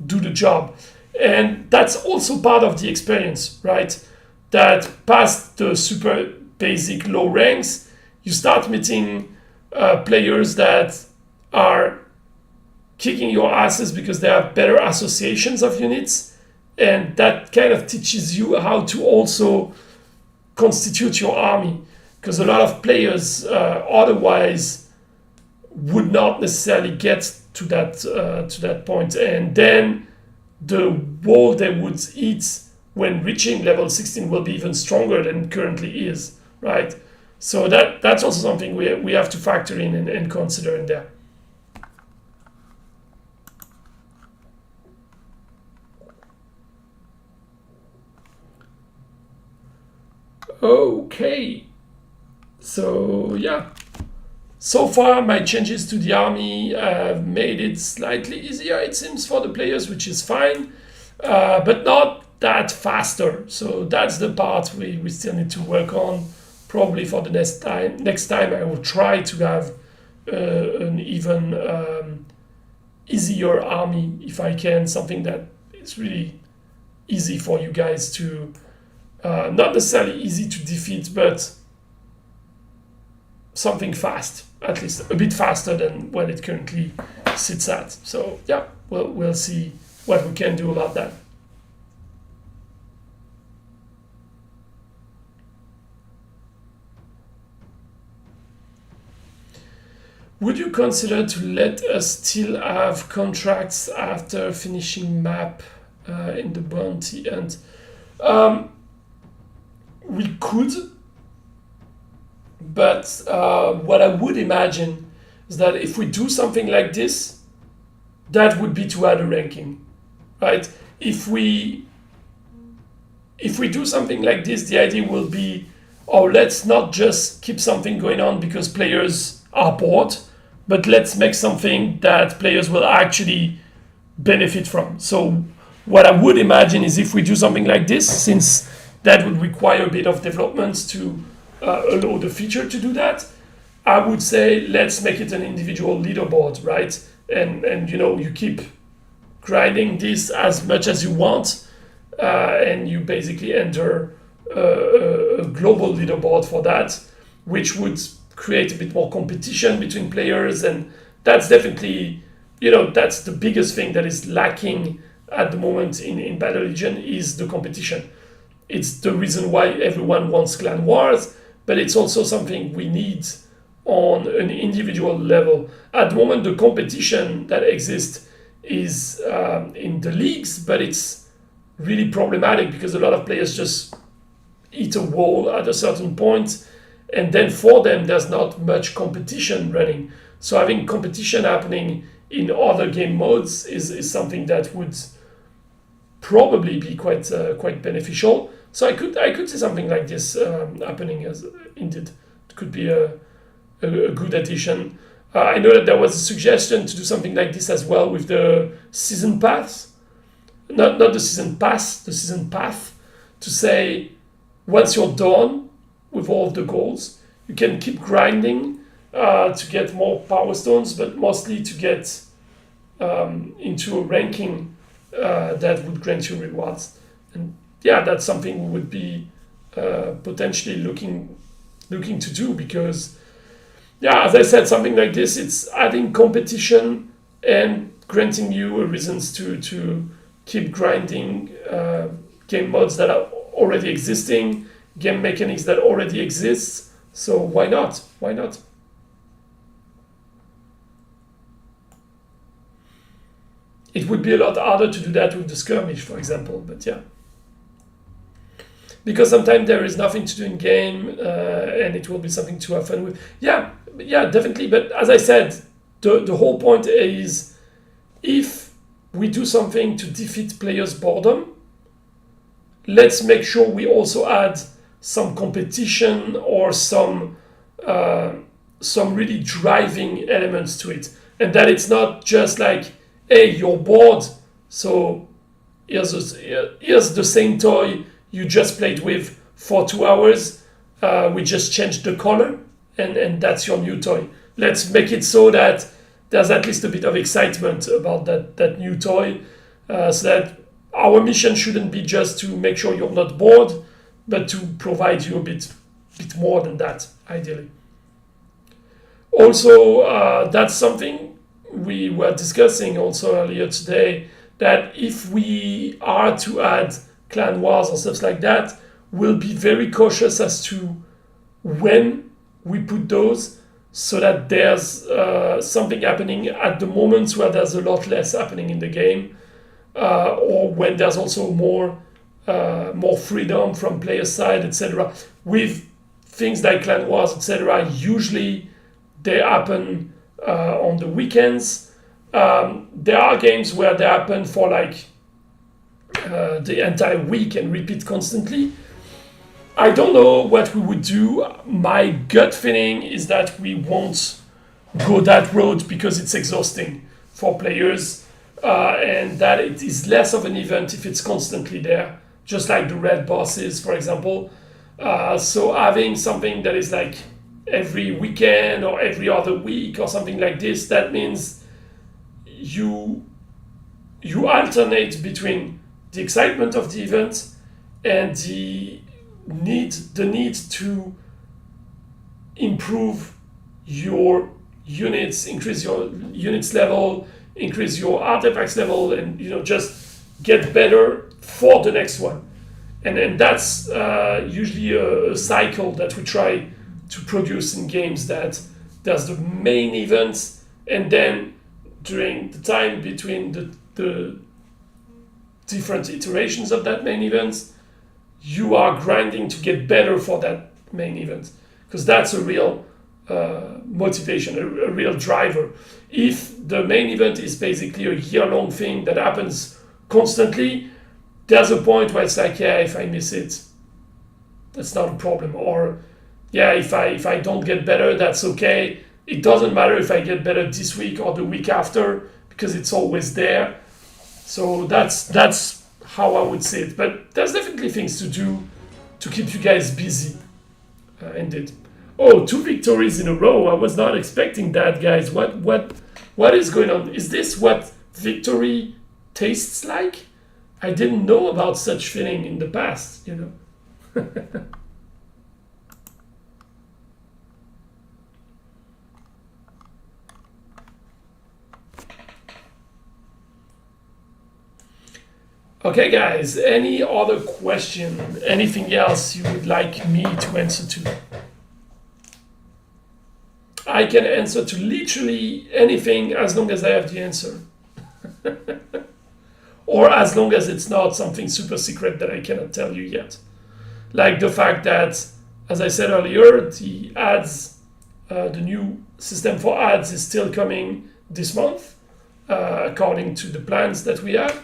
do the job. And that's also part of the experience, right? That past the super basic low ranks, you start meeting players that are kicking your asses because they have better associations of units. And that kind of teaches you how to also constitute your army. Because a lot of players otherwise would not necessarily get to that point. And then the wall they would eat when reaching level 16 will be even stronger than it currently is, right? So that's also something we have to factor in and consider in there. Okay, so yeah. So far, my changes to the army have made it slightly easier, it seems, for the players, which is fine, but not that faster. So that's the part we still need to work on. Probably for the next time I will try to have an even easier army if I can, something that it's really easy for you guys to, not necessarily easy to defeat, but something fast, at least a bit faster than what it currently sits at. So yeah, we'll see what we can do about that. Would you consider to let us still have contracts after finishing map in the bounty? And we could, but what I would imagine is that if we do something like this, that would be to add a ranking, right? If we do something like this, the idea will be, oh, let's not just keep something going on because players are bored, but let's make something that players will actually benefit from. So what I would imagine is if we do something like this, since that would require a bit of development to allow the feature to do that, I would say let's make it an individual leaderboard, right? And you know, you keep grinding this as much as you want, and you basically enter a global leaderboard for that, which would create a bit more competition between players. And that's definitely, you know, that's the biggest thing that is lacking at the moment in Battle Legion is the competition. It's the reason why everyone wants clan wars, but it's also something we need on an individual level. At the moment, the competition that exists is in the leagues, but it's really problematic because a lot of players just hit a wall at a certain point, and then for them, there's not much competition running. So having competition happening in other game modes is something that would probably be quite beneficial. So I could see something like this happening, as indeed it could be a good addition. I know that there was a suggestion to do something like this as well with the season pass, not the season pass, the season path, to say once you're done with all of the goals, you can keep grinding to get more power stones, but mostly to get into a ranking that would grant you rewards. And yeah, that's something we would be potentially looking to do, because yeah, as I said, something like this, it's adding competition and granting you reasons to keep grinding game modes that are already existing, game mechanics that already exist. So why not? Why not? It would be a lot harder to do that with the skirmish, for example, but yeah. Because sometimes there is nothing to do in game, and it will be something to have fun with. Yeah, definitely. But as I said, the whole point is if we do something to defeat players' boredom, let's make sure we also add some competition or some really driving elements to it, and that it's not just like, hey, you're bored, so here's the same toy you just played with for 2 hours. We just changed the color, and that's your new toy. Let's make it so that there's at least a bit of excitement about that new toy, so that our mission shouldn't be just to make sure you're not bored, but to provide you a bit more than that, ideally. Also, that's something we were discussing also earlier today, that if we are to add clan wars or stuff like that, we'll be very cautious as to when we put those, so that there's something happening at the moments where there's a lot less happening in the game, or when there's also more freedom from player side, etc. With things like clan wars, etc., usually they happen on the weekends. There are games where they happen for like the entire week and repeat constantly. I don't know what we would do. My gut feeling is that we won't go that road because it's exhausting for players, and that it is less of an event if it's constantly there, just like the red bosses, for example. So having something that is like every weekend or every other week or something like this, that means you you alternate between the excitement of the event and the need to improve your units, increase your units level, increase your artifacts level, and just get better for the next one. And that's usually a cycle that we try to produce in games, that there's the main events, and then during the time between the different iterations of that main event, you are grinding to get better for that main event, because that's a real motivation, a real driver. If the main event is basically a year-long thing that happens constantly, there's a point where it's like, yeah, if I miss it, that's not a problem. Or, yeah, if I don't get better, that's okay. It doesn't matter if I get better this week or the week after, because it's always there. So that's how I would say it. But there's definitely things to do to keep you guys busy. Indeed. Oh, 2 victories in a row. I was not expecting that, guys. What is going on? Is this what victory tastes like? I didn't know about such feeling in the past, Okay, guys, any other question? Anything else you would like me to answer to? I can answer to literally anything as long as I have the answer. Or as long as it's not something super secret that I cannot tell you yet. Like the fact that, as I said earlier, the ads, the new system for ads is still coming this month, according to the plans that we have.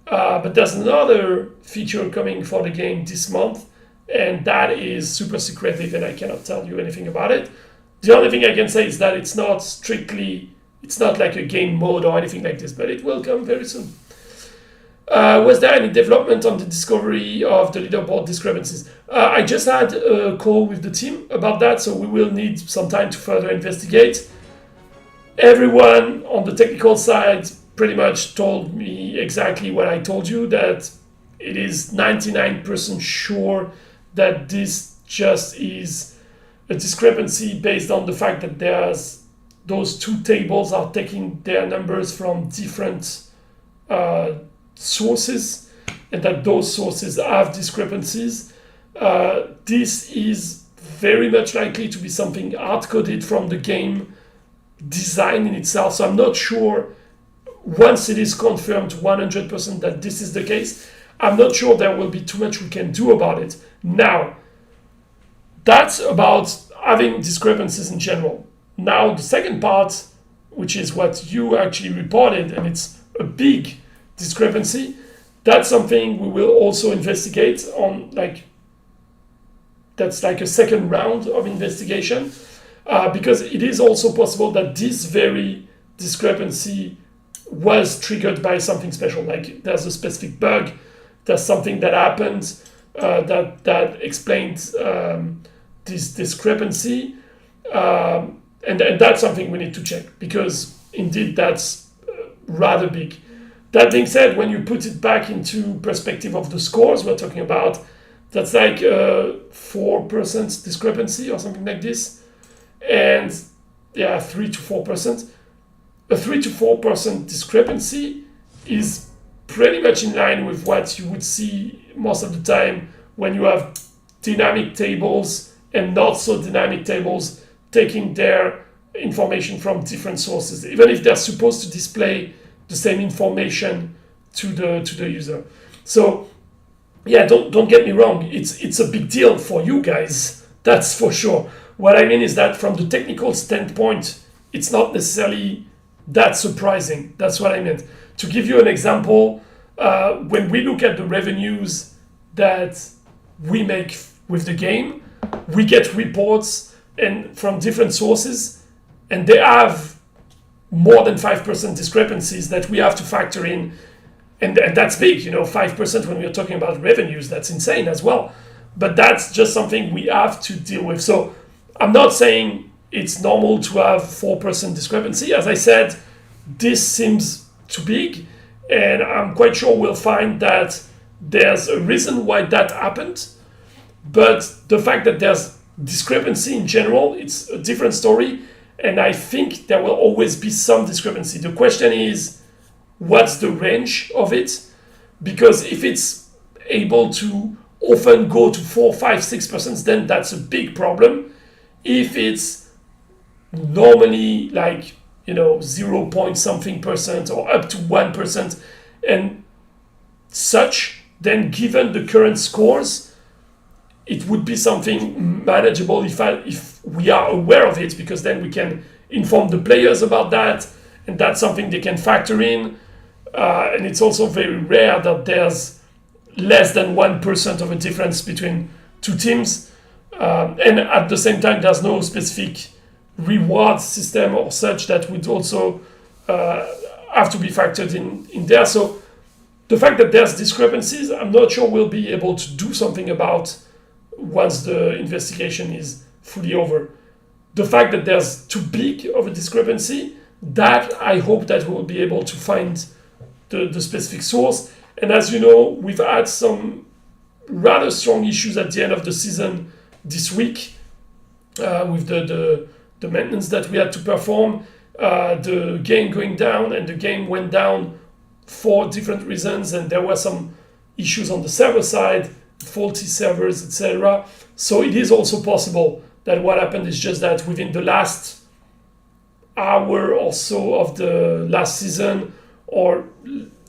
But there's another feature coming for the game this month, and that is super secretive, and I cannot tell you anything about it. The only thing I can say is that it's not like a game mode or anything like this, but it will come very soon. Was there any development on the discovery of the leaderboard discrepancies? I just had a call with the team about that, so we will need some time to further investigate. Everyone on the technical side pretty much told me exactly what I told you, that it is 99% sure that this just is a discrepancy based on the fact that there's those 2 tables are taking their numbers from different sources, and that those sources have discrepancies. This is very much likely to be something hard-coded from the game design in itself, so I'm not sure. Once it is confirmed 100% that this is the case, I'm not sure there will be too much we can do about it. Now, that's about having discrepancies in general. Now, the second part, which is what you actually reported, and it's a big discrepancy, that's something we will also investigate on, that's like a second round of investigation, because it is also possible that this very discrepancy was triggered by something special. Like there's a specific bug, there's something that happened that explained this discrepancy, and that's something we need to check, because indeed that's rather big. That being said, when you put it back into perspective of the scores we're talking about, that's like a 4% discrepancy or something like this, and yeah, 3 to 4%. A 3 to 4% discrepancy is pretty much in line with what you would see most of the time when you have dynamic tables and not so dynamic tables taking their information from different sources, even if they're supposed to display the same information to the user. So yeah, don't get me wrong, it's a big deal for you guys, that's for sure. What I mean is that from the technical standpoint, it's not necessarily that surprising. That's what I meant. To give you an example, when we look at the revenues that we make with the game, we get reports and from different sources, and they have more than 5% discrepancies that we have to factor in, and that's big, 5% when we're talking about revenues, that's insane as well. But that's just something we have to deal with. So I'm not saying it's normal to have 4% discrepancy. As I said, this seems too big, And I'm quite sure we'll find that there's a reason why that happened. But the fact that there's discrepancy in general, it's a different story. And I think there will always be some discrepancy. The question is, what's the range of it? Because if it's able to often go to 4, 5, 6%, then that's a big problem. If it's normally like, 0 point something percent or up to 1% and such, then given the current scores, it would be something manageable if we are aware of it, because then we can inform the players about that, and that's something they can factor in. And it's also very rare that there's less than 1% of a difference between two teams. And at the same time, there's no specific reward system or such that would also have to be factored in there. So the fact that there's discrepancies, I'm not sure we'll be able to do something about once the investigation is fully over. The fact that there's too big of a discrepancy, that I hope that we'll be able to find the specific source. And as you know, we've had some rather strong issues at the end of the season this week with the maintenance that we had to perform, the game going down, and the game went down for different reasons, and there were some issues on the server side, faulty servers, etc. So it is also possible that what happened is just that within the last hour or so of the last season, or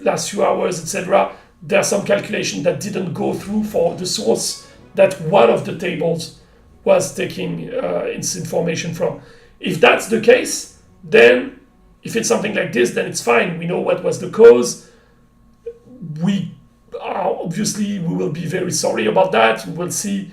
last few hours, etc., there's some calculation that didn't go through for the source that one of the tables was taking its information from. If that's the case, then if it's something like this, then it's fine. We know what was the cause. We will be very sorry about that. We'll see.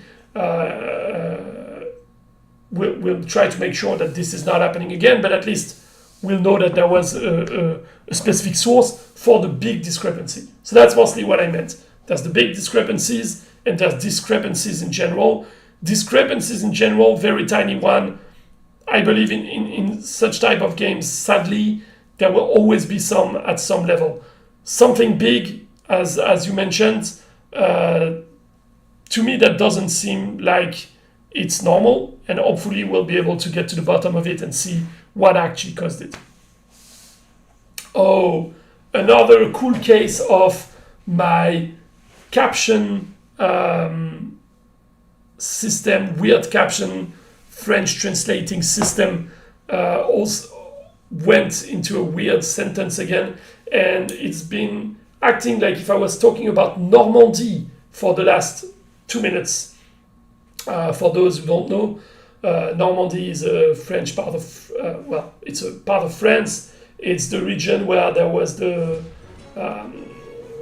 We'll try to make sure that this is not happening again, but at least we'll know that there was a specific source for the big discrepancy. So that's mostly what I meant. There's the big discrepancies, and there's discrepancies in general. Discrepancies in general, very tiny one. I believe in such type of games, sadly, there will always be some at some level. Something big, as you mentioned, to me that doesn't seem like it's normal, and hopefully we'll be able to get to the bottom of it and see what actually caused it. Oh, another cool case of my caption system, weird caption French translating system also went into a weird sentence again, and it's been acting like if I was talking about Normandy for the last 2 minutes. For those who don't know, Normandy is a French part of, it's a part of France. It's the region where there was the Allies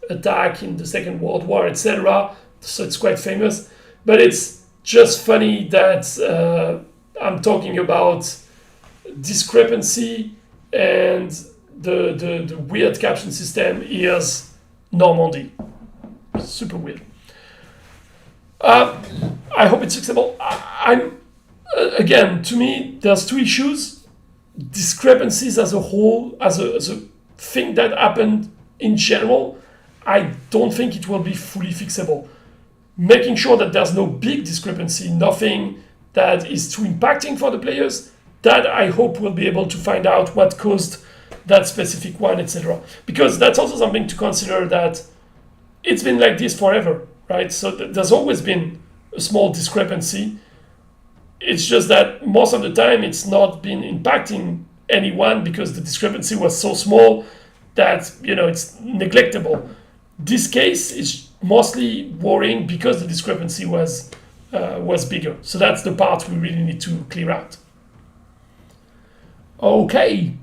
attack in the Second World War, etc. So it's quite famous. But it's just funny that I'm talking about discrepancy, and the weird caption system is Normandy. Super weird. I hope it's fixable. Again, to me, there's two issues. Discrepancies as a whole, as a thing that happened in general, I don't think it will be fully fixable. Making sure that there's no big discrepancy, nothing that is too impacting for the players, that I hope we'll be able to find out what caused that specific one, etc. Because that's also something to consider, that it's been like this forever, right? So there's always been a small discrepancy. It's just that most of the time it's not been impacting anyone because the discrepancy was so small that, it's neglectable. This case is mostly worrying because the discrepancy was bigger. So that's the part we really need to clear out. Okay.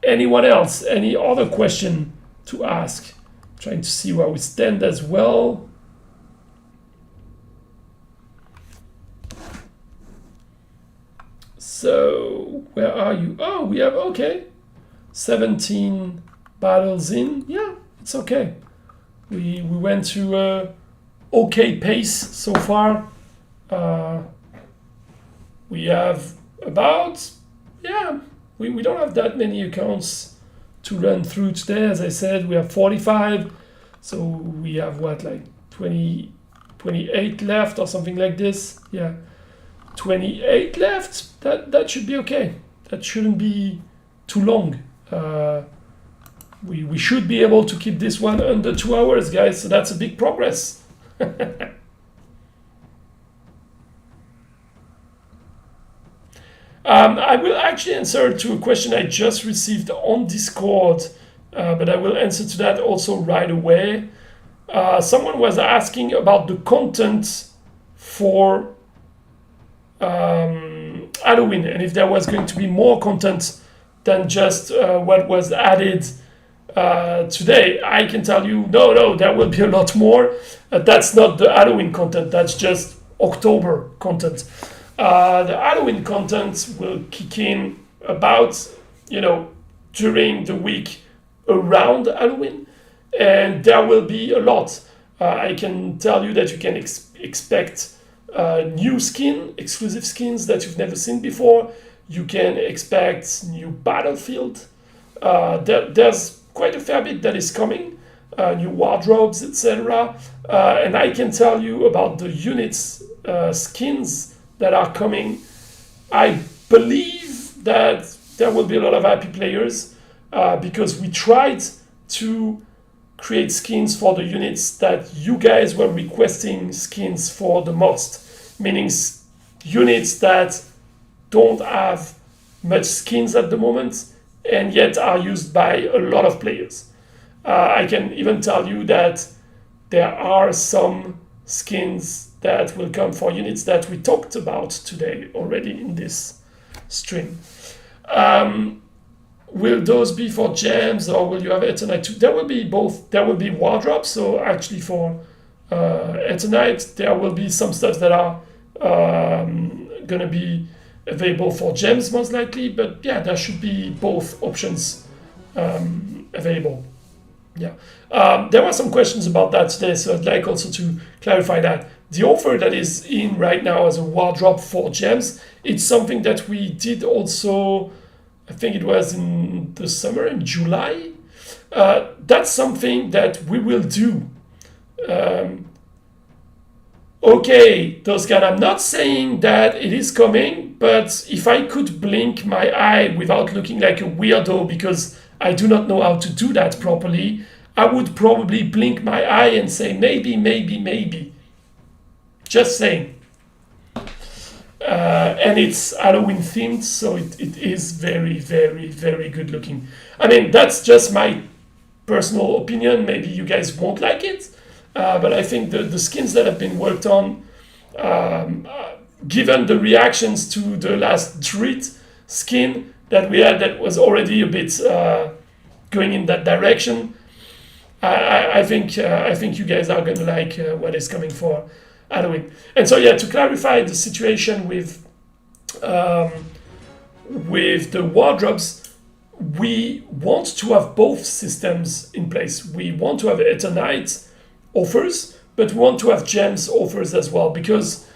Anyone else? Any other question to ask? Trying to see where we stand as well. So, where are you? Oh, we have, 17 battles in. Yeah, it's okay. We went through a okay pace so far. We have about, we don't have that many accounts run through today. As I said, we have 45, so we have what, like 28 left or something like this. Yeah, 28 left. That should be okay. That shouldn't be too long. We should be able to keep this one under 2 hours, guys. So that's a big progress. I will actually answer to a question I just received on Discord, but I will answer to that also right away. Someone was asking about the content for Halloween, and if there was going to be more content than just what was added today. I can tell you, no, there will be a lot more. That's not the Halloween content, that's just October content. The Halloween content will kick in about, during the week around Halloween, and there will be a lot. I can tell you that you can expect new skin, exclusive skins that you've never seen before. You can expect new battlefield. There's quite a fair bit that is coming, new wardrobes, etc. And I can tell you about the units, skins that are coming. I believe that there will be a lot of happy players because we tried to create skins for the units that you guys were requesting skins for the most, meaning units that don't have much skins at the moment and yet are used by a lot of players. I can even tell you that there are some skins that will come for units that we talked about today already in this stream. Will those be for gems or will you have Eternite too? There will be both. There will be wardrobes, so actually for Eternite, there will be some stuff that are going to be available for gems most likely, but yeah, there should be both options available. Yeah, there were some questions about that today, so I'd like also to clarify that. The offer that is in right now as a wardrobe for gems, it's something that we did also, I think it was in the summer, in July. That's something that we will do. Okay, DOZKAN, I'm not saying that it is coming, but if I could blink my eye without looking like a weirdo because I do not know how to do that properly, I would probably blink my eye and say maybe, maybe, maybe. Just saying. And it's Halloween themed, so it is very, very, very good looking. I mean, that's just my personal opinion. Maybe you guys won't like it, but I think the skins that have been worked on, given the reactions to the last Drit skin that we had that was already a bit going in that direction, I think you guys are going to like what is coming for Halloween. And so yeah, to clarify the situation with the wardrobes, we want to have both systems in place. We want to have Eternite offers, but we want to have gems offers as well, because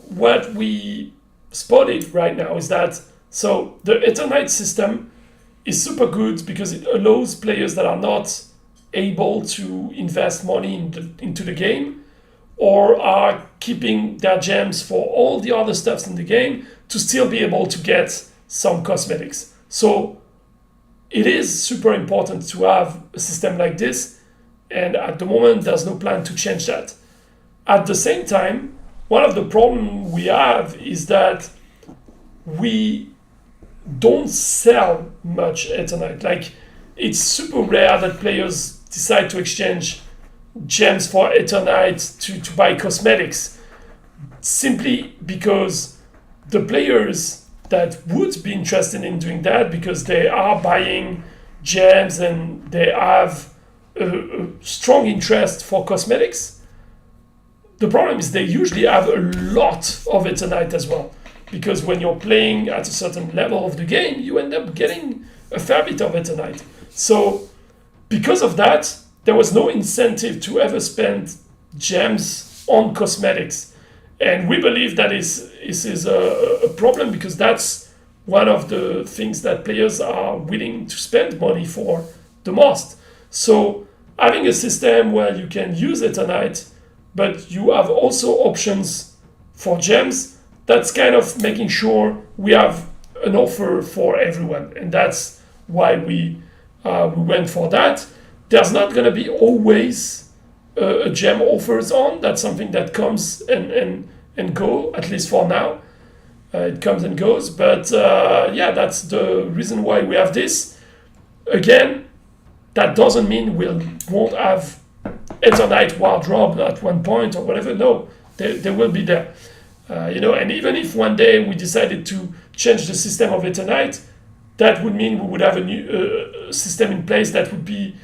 what we spotted right now is that so the Eternite system is super good because it allows players that are not able to invest money into the game or are keeping their gems for all the other stuffs in the game to still be able to get some cosmetics. So it is super important to have a system like this, and at the moment there's no plan to change that. At the same time, one of the problems we have is that we don't sell much Eternite. Like, it's super rare that players decide to exchange gems for Eternite to buy cosmetics, simply because the players that would be interested in doing that, because they are buying gems and they have a strong interest for cosmetics, the problem is they usually have a lot of Eternite as well, because when you're playing at a certain level of the game, you end up getting a fair bit of Eternite. So because of that, there was no incentive to ever spend gems on cosmetics. And we believe that this is a problem, because that's one of the things that players are willing to spend money for the most. So having a system where you can use Eternite, but you have also options for gems, that's kind of making sure we have an offer for everyone. And that's why we went for that. There's not going to be always a gem offers on. That's something that comes and go, at least for now. It comes and goes. But yeah, that's the reason why we have this. Again, that doesn't mean we won't have Eternite wardrobe at one point or whatever. No, they will be there. And even if one day we decided to change the system of Eternite, that would mean we would have a new system in place that would be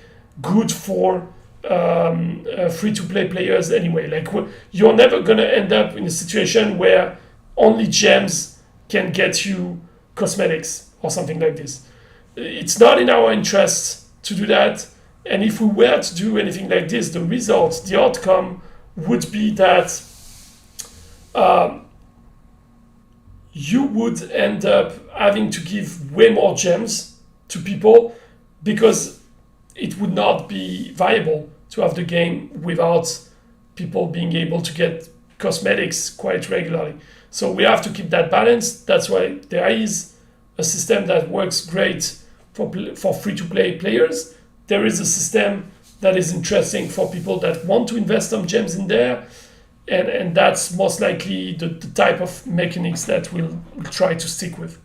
good for free-to-play players anyway. Like, you're never going to end up in a situation where only gems can get you cosmetics or something like this. It's not in our interest to do that. And if we were to do anything like this, the result, the outcome would be that you would end up having to give way more gems to people because it would not be viable to have the game without people being able to get cosmetics quite regularly. So we have to keep that balance. That's why there is a system that works great for free-to-play players. There is a system that is interesting for people that want to invest some gems in there. And that's most likely the type of mechanics that we'll try to stick with.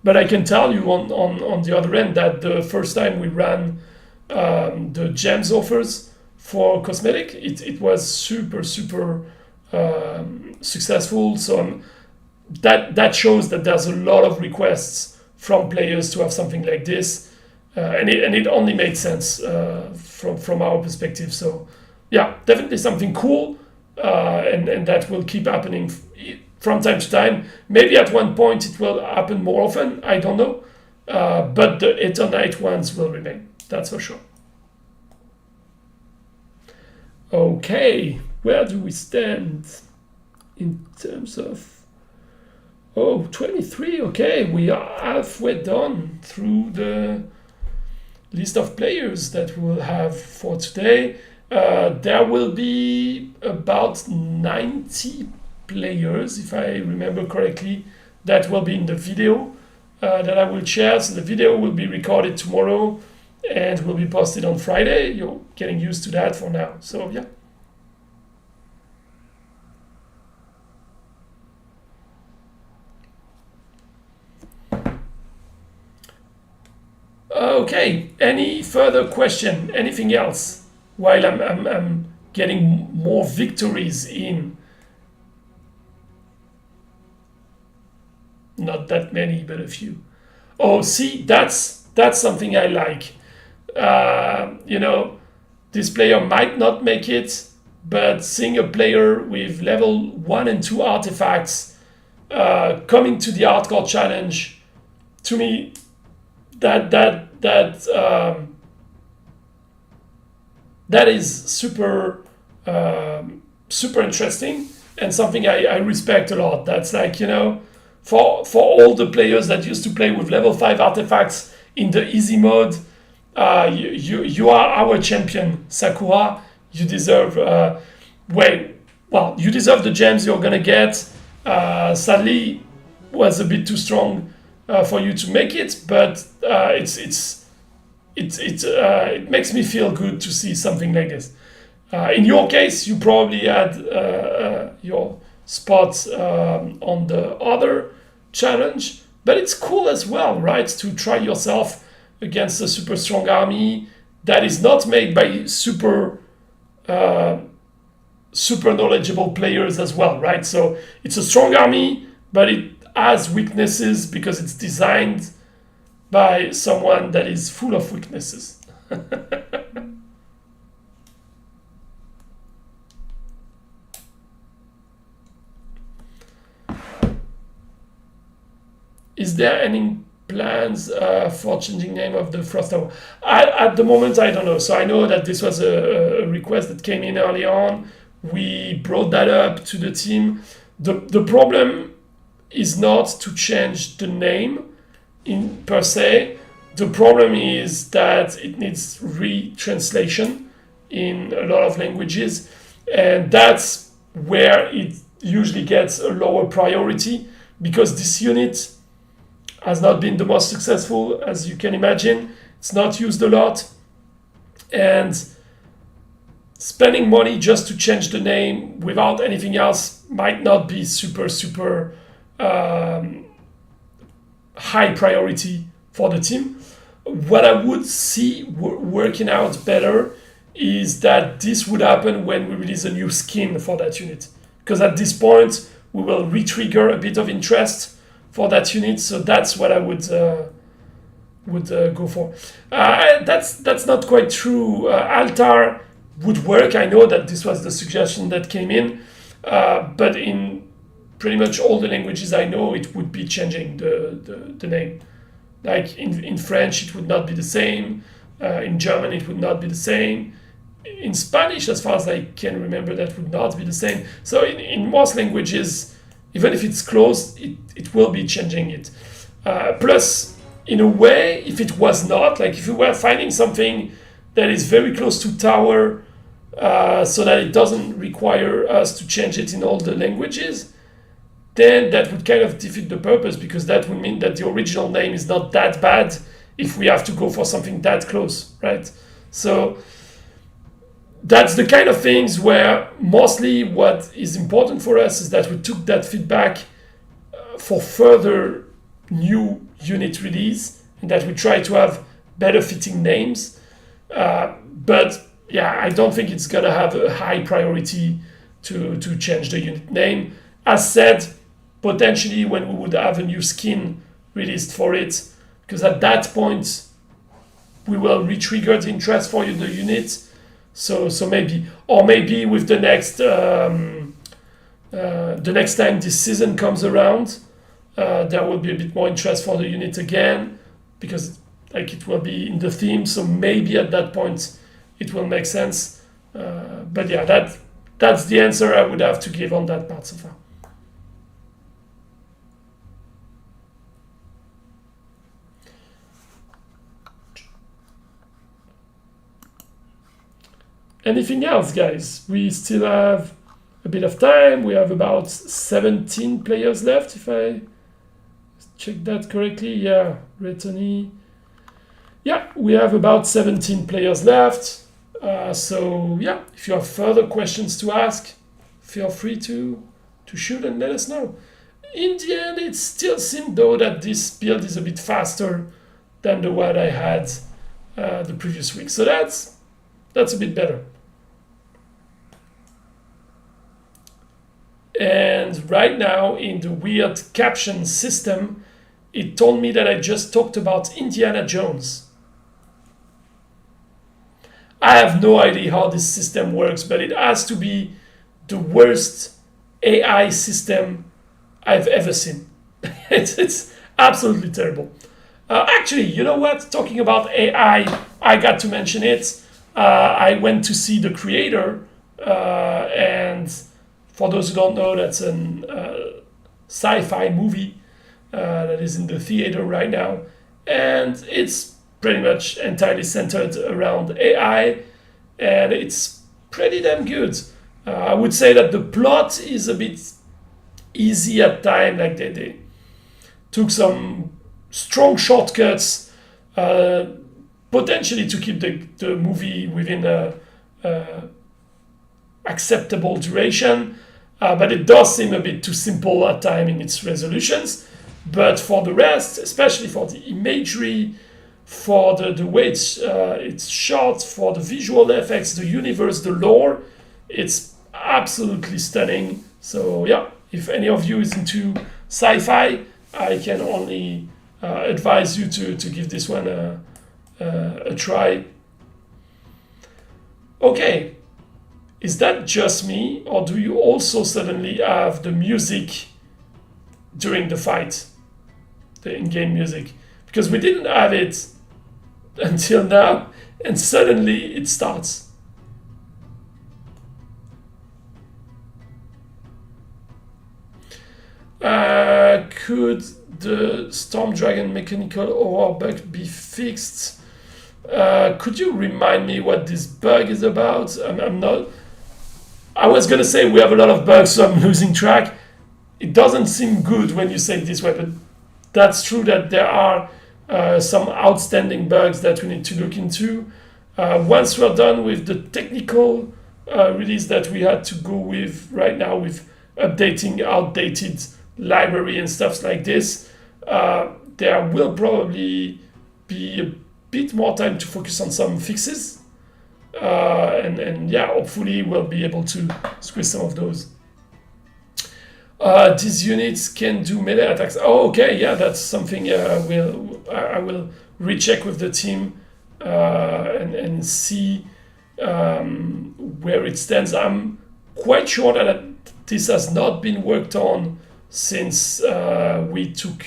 But I can tell you on the other end that the first time we ran the gems offers for cosmetic, it was super successful. So that shows that there's a lot of requests from players to have something like this, and it only made sense from our perspective. So yeah, definitely something cool, and that will keep happening from time to time. Maybe at one point it will happen more often, I don't know, but the Eternite ones will remain, that's for sure. Okay, where do we stand in terms of... Oh, 23, okay, we are halfway done through the list of players that we'll have for today. There will be about 90 players, if I remember correctly, that will be in the video that I will share. So the video will be recorded tomorrow and will be posted on Friday. You're getting used to that for now. So yeah. Okay, any further question? Anything else? While I'm getting more victories in. Not that many, but a few. Oh, see, that's something I like. This player might not make it, but seeing a player with level 1 and 2 artifacts coming to the hardcore challenge, to me, that is super interesting and something I respect a lot. That's like, for all the players that used to play with level 5 artifacts in the easy mode, you are our champion, Sakura. You deserve you deserve the gems you're gonna get. Sadly, was a bit too strong for you to make it, but it makes me feel good to see something like this. In your case, you probably had your spot on the other challenge, but it's cool as well, right? To try yourself against a super strong army that is not made by super knowledgeable players as well, right? So it's a strong army, but it has weaknesses because it's designed by someone that is full of weaknesses. Is there any plans for changing name of the Frost Tower? At the moment, I don't know. So I know that this was a request that came in early on. We brought that up to the team. The problem is not to change the name in per se. The problem is that it needs retranslation in a lot of languages, and that's where it usually gets a lower priority, because this unit has not been the most successful, as you can imagine. It's not used a lot, and spending money just to change the name without anything else might not be super high priority for the team. What I would see working out better is that this would happen when we release a new skin for that unit, because at this point we will re-trigger a bit of interest for that unit. So that's what I would go for. That's not quite true. Altar would work. I know that this was the suggestion that came in, but in pretty much all the languages I know, it would be changing the name. Like in French, it would not be the same. In German, it would not be the same. In Spanish, as far as I can remember, that would not be the same. So in most languages, even if it's close, it will be changing it. Plus, in a way, if it was not, like if we were finding something that is very close to tower, so that it doesn't require us to change it in all the languages, then that would kind of defeat the purpose, because that would mean that the original name is not that bad if we have to go for something that close, right? So that's the kind of things where mostly what is important for us is that we took that feedback for further new unit release, and that we try to have better fitting names. But yeah, I don't think it's gonna have a high priority to change the unit name. As said, potentially when we would have a new skin released for it, because at that point we will re-trigger the interest for the unit. So maybe, or maybe with the next time this season comes around, there will be a bit more interest for the unit again, because like it will be in the theme. So maybe at that point it will make sense. But yeah, that's the answer I would have to give on that part so far. Anything else, guys? We still have a bit of time. We have about 17 players left, if I check that correctly. Yeah, Retony. Yeah, we have about 17 players left. So yeah, if you have further questions to ask, feel free to shoot and let us know. In the end, it still seemed though that this build is a bit faster than the one I had the previous week. So that's a bit better. And right now in the weird caption system, it told me that I just talked about Indiana Jones. I have no idea how this system works, but it has to be the worst AI system I've ever seen. It's absolutely terrible. Actually, you know what? Talking about AI, I got to mention it. I went to see The Creator, and for those who don't know, that's an sci-fi movie that is in the theater right now, and it's pretty much entirely centered around AI, and it's pretty damn good. I would say that the plot is a bit easy at times, like they took some strong shortcuts, potentially to keep the movie within a acceptable duration, but it does seem a bit too simple at times in its resolutions. But for the rest, especially for the imagery, for the way it's shot, for the visual effects, the universe, the lore, it's absolutely stunning. So yeah, if any of you is into sci-fi, I can only advise you to give this one a try. Okay, is that just me, or do you also suddenly have the music during the fight, the in-game music? Because we didn't have it until now, and suddenly it starts. Could the Storm Dragon mechanical ore bug be fixed? Could you remind me what this bug is about? I'm not. I was gonna say we have a lot of bugs, so I'm losing track. It doesn't seem good when you say it this way, but that's true that there are some outstanding bugs that we need to look into. Once we're done with the technical release that we had to go with right now with updating outdated library and stuff like this, there will probably be a bit more time to focus on some fixes. And yeah, hopefully we'll be able to squeeze some of those. These units can do melee attacks. Oh, okay, yeah, that's something I will recheck with the team and see where it stands. I'm quite sure that this has not been worked on since we took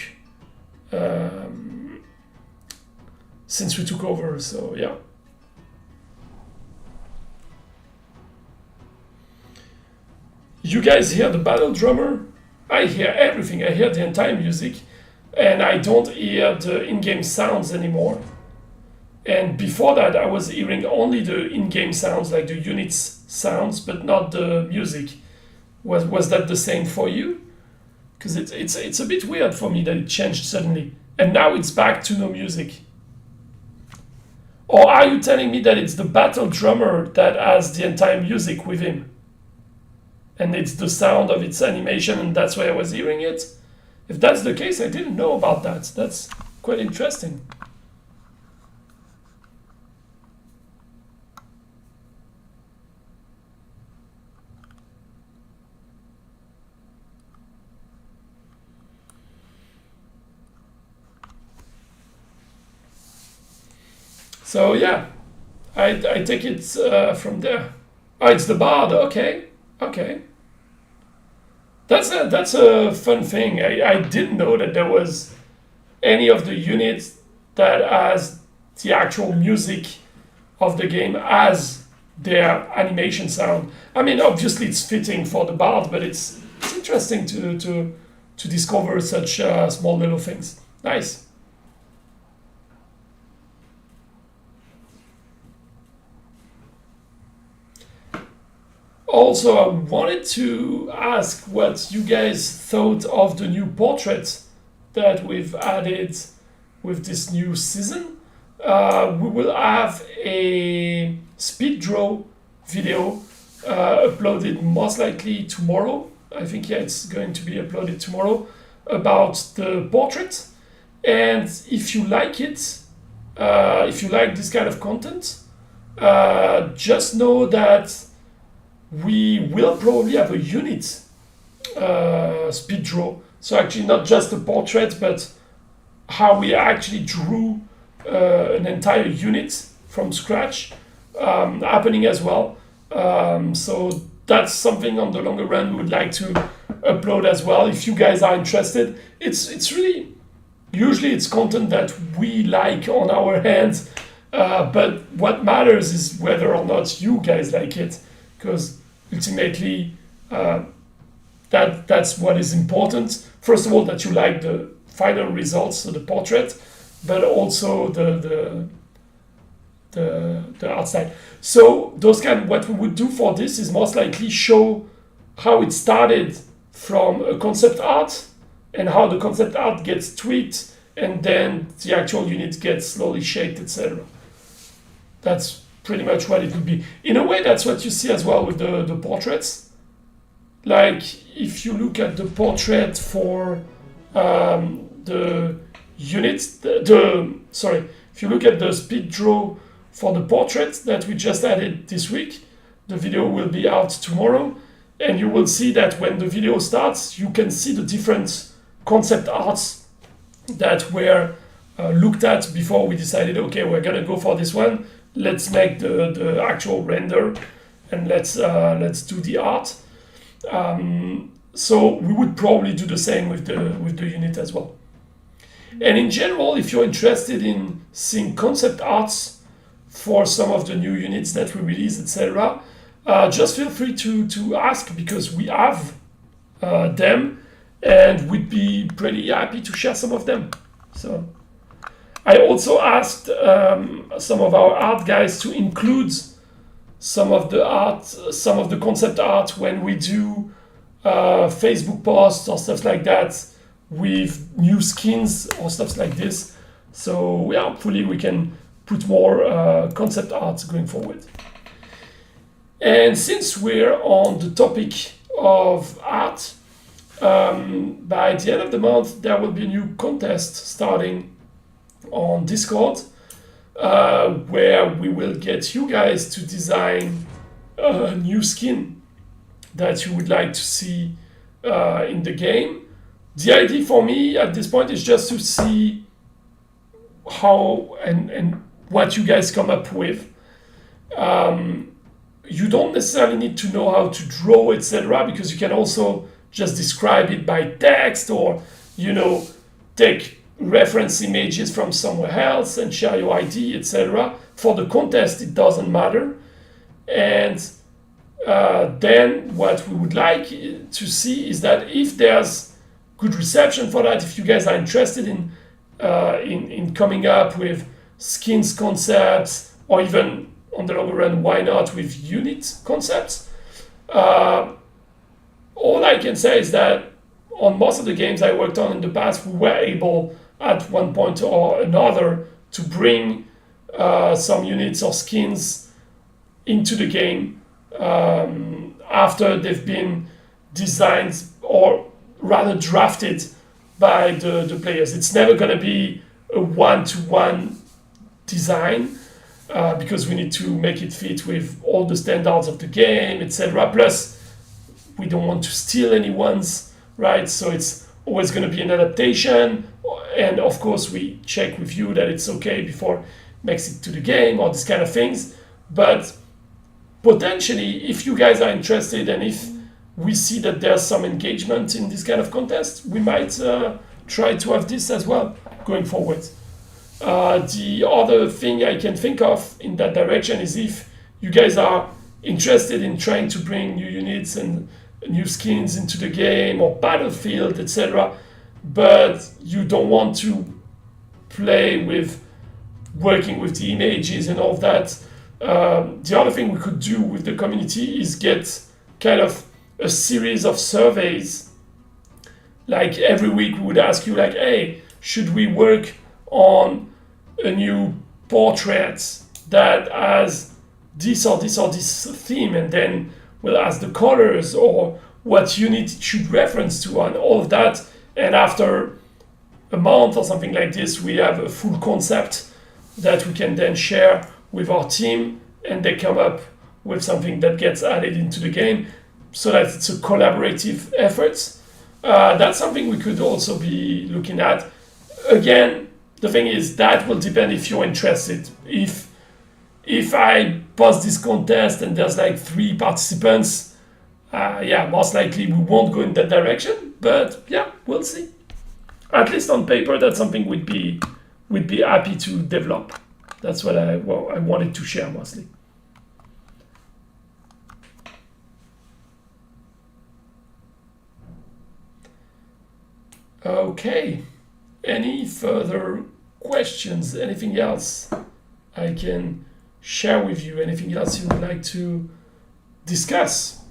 over. So yeah. You guys hear the battle drummer? I hear everything. I hear the entire music, and I don't hear the in-game sounds anymore. And before that, I was hearing only the in-game sounds, like the units sounds, but not the music. Was that the same for you? Because it's a bit weird for me that it changed suddenly, and now it's back to no music. Or are you telling me that it's the battle drummer that has the entire music with him? And it's the sound of its animation, and that's why I was hearing it? If that's the case, I didn't know about that. That's quite interesting. So yeah, I take it from there. Oh, it's the bard. Okay. Okay, that's a fun thing. I didn't know that there was any of the units that has the actual music of the game as their animation sound. I mean, obviously it's fitting for the bard, but it's interesting to discover such small little things. Nice. Also, I wanted to ask what you guys thought of the new portrait that we've added with this new season. We will have a speed draw video uploaded most likely tomorrow. I think, yeah, it's going to be uploaded tomorrow about the portrait. And if you like it, if you like this kind of content, just know that we will probably have a unit speed draw. So actually not just a portrait, but how we actually drew an entire unit from scratch happening as well. So that's something on the longer run we would like to upload as well. If you guys are interested, it's really, usually it's content that we like on our hands, but what matters is whether or not you guys like it, because ultimately that's what is important. First of all, that you like the final results, so the portrait, but also the art style. So DOZKAN, what we would do for this is most likely show how it started from a concept art and how the concept art gets tweaked and then the actual unit gets slowly shaped, etc. That's pretty much what it would be. In a way, that's what you see as well with the portraits. Like, if you look at the portrait for the units, if you look at the speed draw for the portrait that we just added this week, the video will be out tomorrow, and you will see that when the video starts, you can see the different concept arts that were looked at before we decided, okay, we're gonna go for this one. Let's make the actual render and let's do the art. So we would probably do the same with the unit as well. And in general, if you're interested in seeing concept arts for some of the new units that we release, etc., just feel free to ask, because we have them and we'd be pretty happy to share some of them. So I also asked some of our art guys to include some of the art, some of the concept art when we do Facebook posts or stuff like that with new skins or stuff like this. So yeah, hopefully we can put more concept art going forward. And since we're on the topic of art, by the end of the month there will be a new contest starting on Discord, where we will get you guys to design a new skin that you would like to see in the game. The idea for me at this point is just to see how and what you guys come up with. You don't necessarily need to know how to draw, etc., because you can also just describe it by text, or take reference images from somewhere else and share your ID, etc. For the contest, it doesn't matter. And then what we would like to see is that if there's good reception for that, if you guys are interested in coming up with skins concepts, or even on the longer run, why not with unit concepts, all I can say is that on most of the games I worked on in the past, we were able at one point or another to bring some units or skins into the game after they've been designed, or rather drafted by the players. It's never going to be a one-to-one design because we need to make it fit with all the standards of the game, etc. Plus, we don't want to steal anyone's, right? So it's always going to be an adaptation. And of course, we check with you that it's okay before it makes it to the game, or these kind of things. But potentially, if you guys are interested, and if we see that there's some engagement in this kind of contest, we might try to have this as well going forward. The other thing I can think of in that direction is if you guys are interested in trying to bring new units and new skins into the game, or battlefield, etc., but you don't want to play with working with the images and all of that, the other thing we could do with the community is get kind of a series of surveys. Like every week we would ask you, like, hey, should we work on a new portrait that has this or this or this theme, and then we'll ask the colors or what unit it should reference to and all of that. And after a month or something like this, we have a full concept that we can then share with our team, and they come up with something that gets added into the game, so that it's a collaborative effort. That's something we could also be looking at. Again, the thing is that will depend if you're interested. If I post this contest and there's like 3 participants, yeah, most likely we won't go in that direction. But yeah, we'll see. At least on paper, that's something we'd be happy to develop. That's what I wanted to share mostly. Okay. Any further questions? Anything else I can share with you? Anything else you would like to discuss?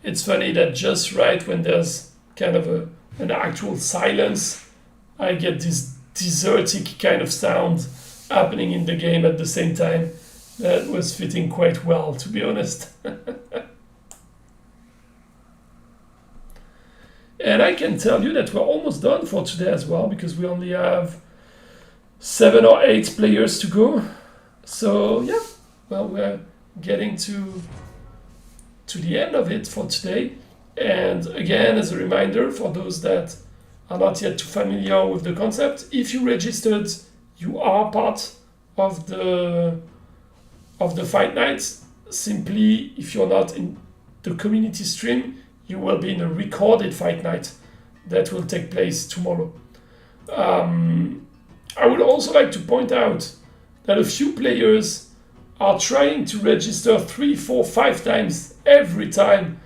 It's funny that just right when there's kind of an actual silence, I get this desertic kind of sound happening in the game at the same time. That was fitting quite well, to be honest. And I can tell you that we're almost done for today as well, because we only have 7 or 8 players to go. So yeah, well, we're getting to the end of it for today. And again, as a reminder for those that are not yet too familiar with the concept, if you registered, you are part of the Fight Night. Simply, if you're not in the community stream, you will be in a recorded Fight Night that will take place tomorrow. I would also like to point out that a few players are trying to register 3, 4, 5 times every time,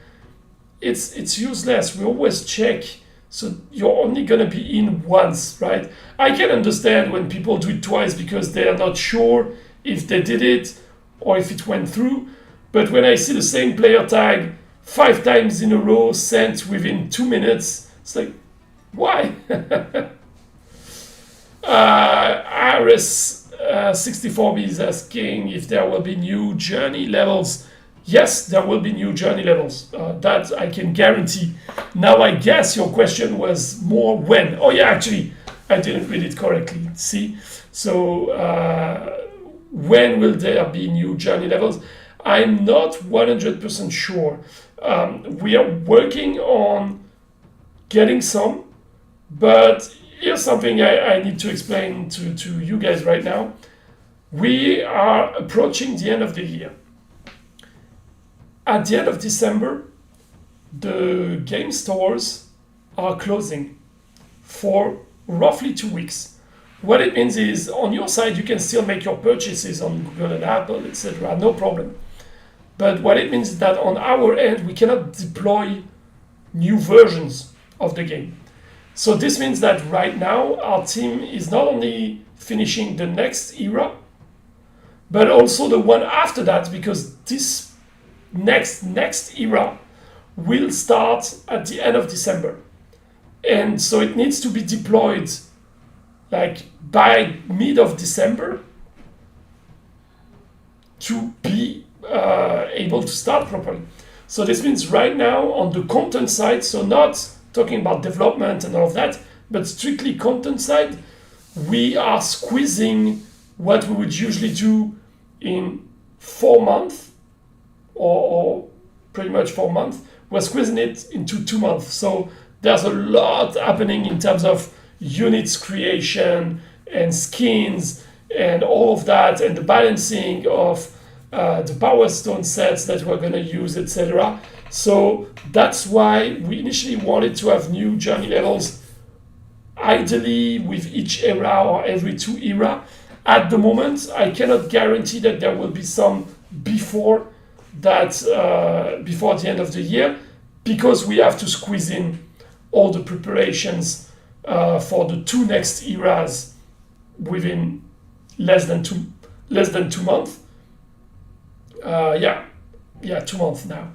it's useless. We always check, so you're only gonna be in once, right? I can understand when people do it twice because they are not sure if they did it or if it went through, but when I see the same player tag 5 times in a row sent within 2 minutes, it's like, why? RS64B is asking if there will be new journey levels. Yes, there will be new journey levels. That I can guarantee. Now, I guess your question was more when. Oh yeah, actually, I didn't read it correctly. See? So, when will there be new journey levels? I'm not 100% sure. We are working on getting some, but here's something I need to explain to you guys right now. We are approaching the end of the year. At the end of December, the game stores are closing for roughly 2 weeks. What it means is, on your side, you can still make your purchases on Google and Apple, etc., no problem. But what it means is that on our end, we cannot deploy new versions of the game. So this means that right now, our team is not only finishing the next era, but also the one after that, because this next era will start at the end of December. And so it needs to be deployed like by mid of December to be able to start properly. So this means right now on the content side, so not talking about development and all of that, but strictly content side, we are squeezing what we would usually do in 4 months, or pretty much 4 months. We're squeezing it into 2 months. So there's a lot happening in terms of units creation and skins and all of that, and the balancing of the power stone sets that we're going to use, etc. So that's why we initially wanted to have new journey levels, ideally with each era or every 2 era. At the moment, I cannot guarantee that there will be some before that, before the end of the year, because we have to squeeze in all the preparations for the 2 next eras within less than two months. 2 months now.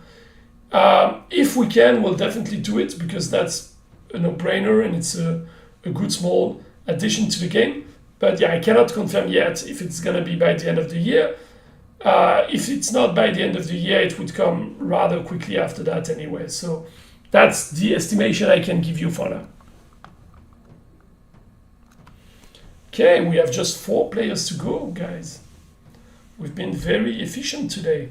If we can, we'll definitely do it, because that's a no-brainer and it's a good small addition to the game. But yeah, I cannot confirm yet if it's going to be by the end of the year. If it's not by the end of the year, it would come rather quickly after that anyway. So that's the estimation I can give you for now. Okay, we have just 4 players to go, guys. We've been very efficient today.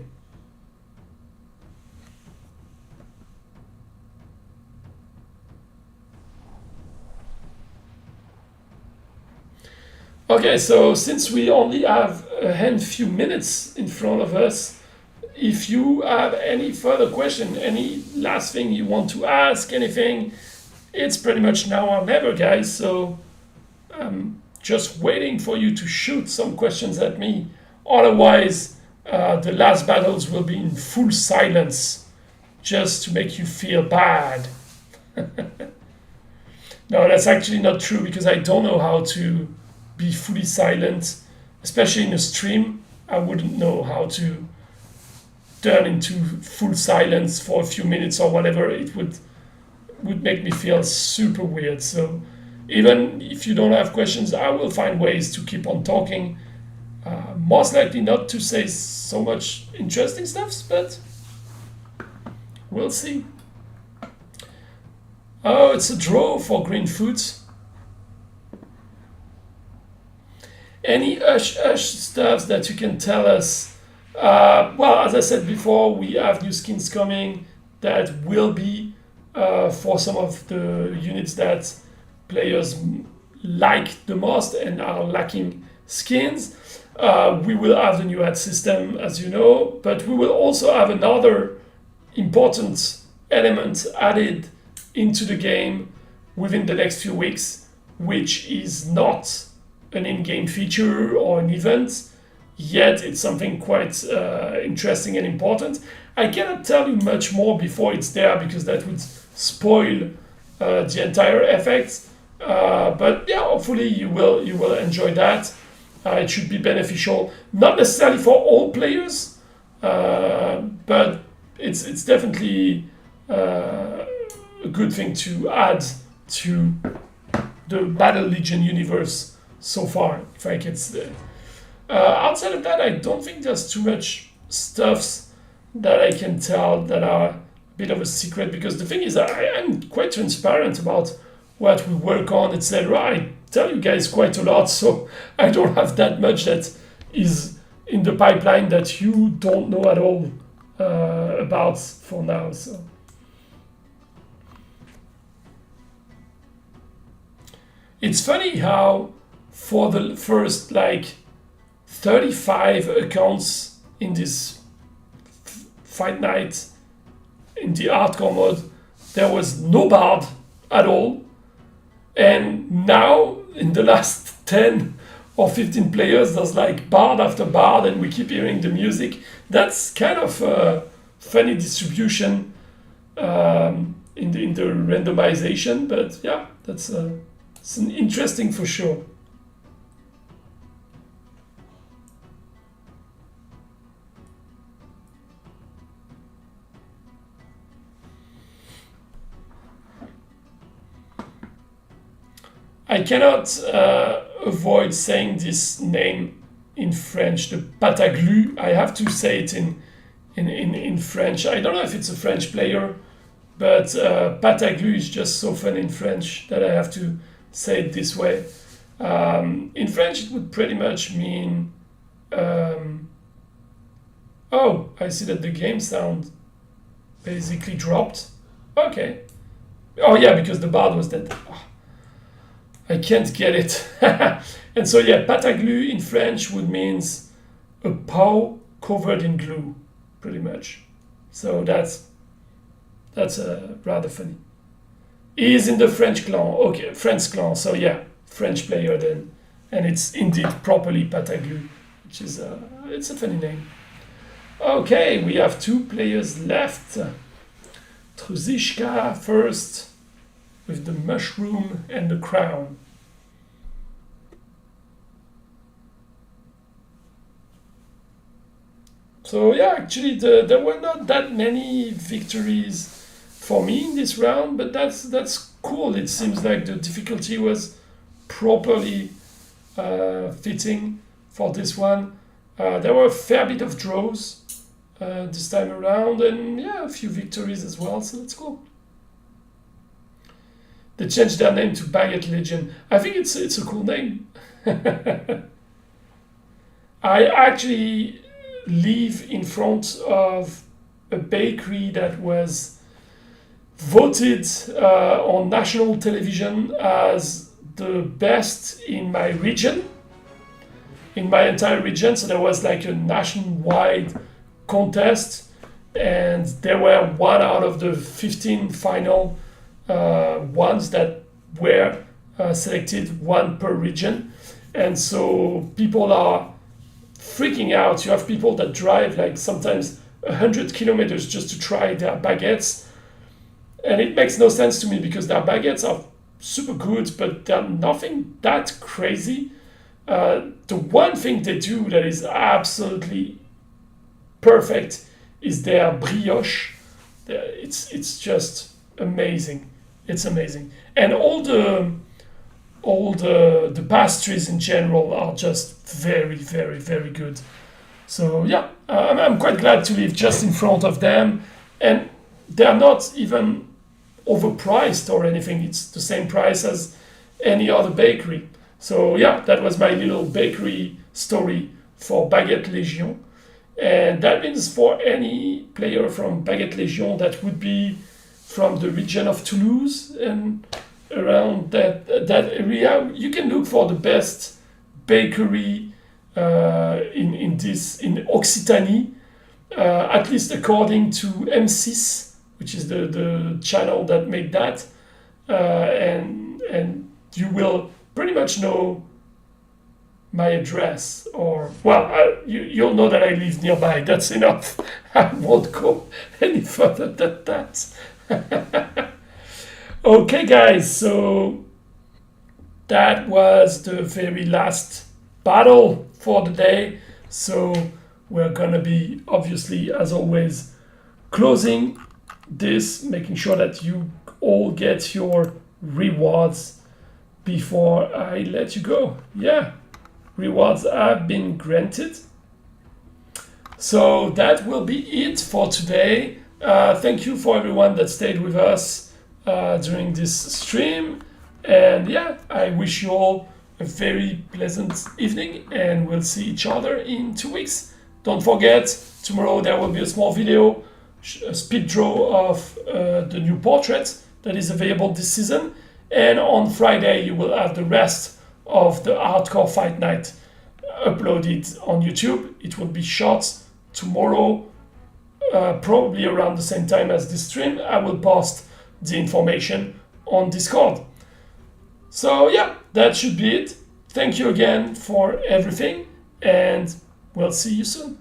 Okay, so since we only have a few minutes in front of us, if you have any further question, any last thing you want to ask, anything, it's pretty much now or never, guys. So I'm just waiting for you to shoot some questions at me. Otherwise, the last battles will be in full silence, just to make you feel bad. No, that's actually not true, because I don't know how to be fully silent, especially in a stream. I wouldn't know how to turn into full silence for a few minutes or whatever. It would make me feel super weird. So even if you don't have questions, I will find ways to keep on talking. Most likely not to say so much interesting stuff, but we'll see. Oh, it's a draw for green foods. Any hush stuff that you can tell us? Well, as I said before, we have new skins coming that will be for some of the units that players like the most and are lacking skins. We will have the new ad system, as you know, but we will also have another important element added into the game within the next few weeks, which is not an in-game feature or an event. yet it's something quite interesting and important. I cannot tell you much more before it's there because that would spoil the entire effect. But yeah, hopefully you will enjoy that. It should be beneficial, not necessarily for all players, but it's definitely a good thing to add to the Battle Legion universe so far, if I can say. Outside of that, I don't think there's too much stuffs that I can tell that are a bit of a secret, because the thing is I'm quite transparent about what we work on, etc. I tell you guys quite a lot, so I don't have that much that is in the pipeline that you don't know at all about for now. So it's funny how for the first like 35 accounts in this fight night in the hardcore mode, there was no Bard at all. And now, in the last 10 or 15 players, there's like Bard after Bard, and we keep hearing the music. That's kind of a funny distribution in the randomization, but yeah, it's an interesting for sure. I cannot avoid saying this name in French, the Badhbh. I have to say it in French. I don't know if it's a French player, but Badhbh is just so fun in French that I have to say it this way. In French, it would pretty much mean... oh, I see that the game sound basically dropped. Okay. Oh yeah, because the Bard was dead. Oh, I can't get it. And so yeah, Badhbh in French would means a paw covered in glue, pretty much. So that's rather funny. He is in the French clan. Okay, French clan. So yeah, French player then, and it's indeed properly Badhbh, which is it's a funny name. Okay, we have 2 players left. Truzishka first, with the mushroom and the crown. So yeah, actually there were not that many victories for me in this round, but that's cool. It seems like the difficulty was properly fitting for this one. There were a fair bit of draws this time around, and yeah, a few victories as well, so that's cool. They changed their name to Baguette Legion. I think it's a cool name. I actually live in front of a bakery that was voted on national television as the best in my region, in my entire region. So there was like a nationwide contest, and there were 1 out of the 15 final ones that were selected, 1 per region. And so people are freaking out. You have people that drive like sometimes 100 kilometers just to try their baguettes. And it makes no sense to me because their baguettes are super good, but they're nothing that crazy. The one thing they do that is absolutely perfect is their brioche. It's just amazing. It's amazing. And all the pastries in general are just very, very, very good. So yeah, I'm quite glad to live just in front of them, and they're not even overpriced or anything. It's the same price as any other bakery. So yeah, that was my little bakery story for Baguette Legion. And that means for any player from Baguette Legion that would be from the region of Toulouse and around that area, you can look for the best bakery in Occitanie, at least according to M6, which is the channel that made that, and you will pretty much know my address, or well, you'll know that I live nearby. That's enough. I won't go any further than that. Okay, guys, so that was the very last battle for the day. So we're gonna be, obviously, as always, closing this, making sure that you all get your rewards before I let you go. Yeah, rewards have been granted. So that will be it for today. Thank you for everyone that stayed with us during this stream. And yeah, I wish you all a very pleasant evening, and we'll see each other in 2 weeks. Don't forget, tomorrow there will be a small video, a speed draw of the new portrait that is available this season. And on Friday, you will have the rest of the Hardcore Fight Night uploaded on YouTube. It will be shot tomorrow, probably around the same time as this stream. I will post the information on Discord. So yeah, that should be it. Thank you again for everything, and we'll see you soon.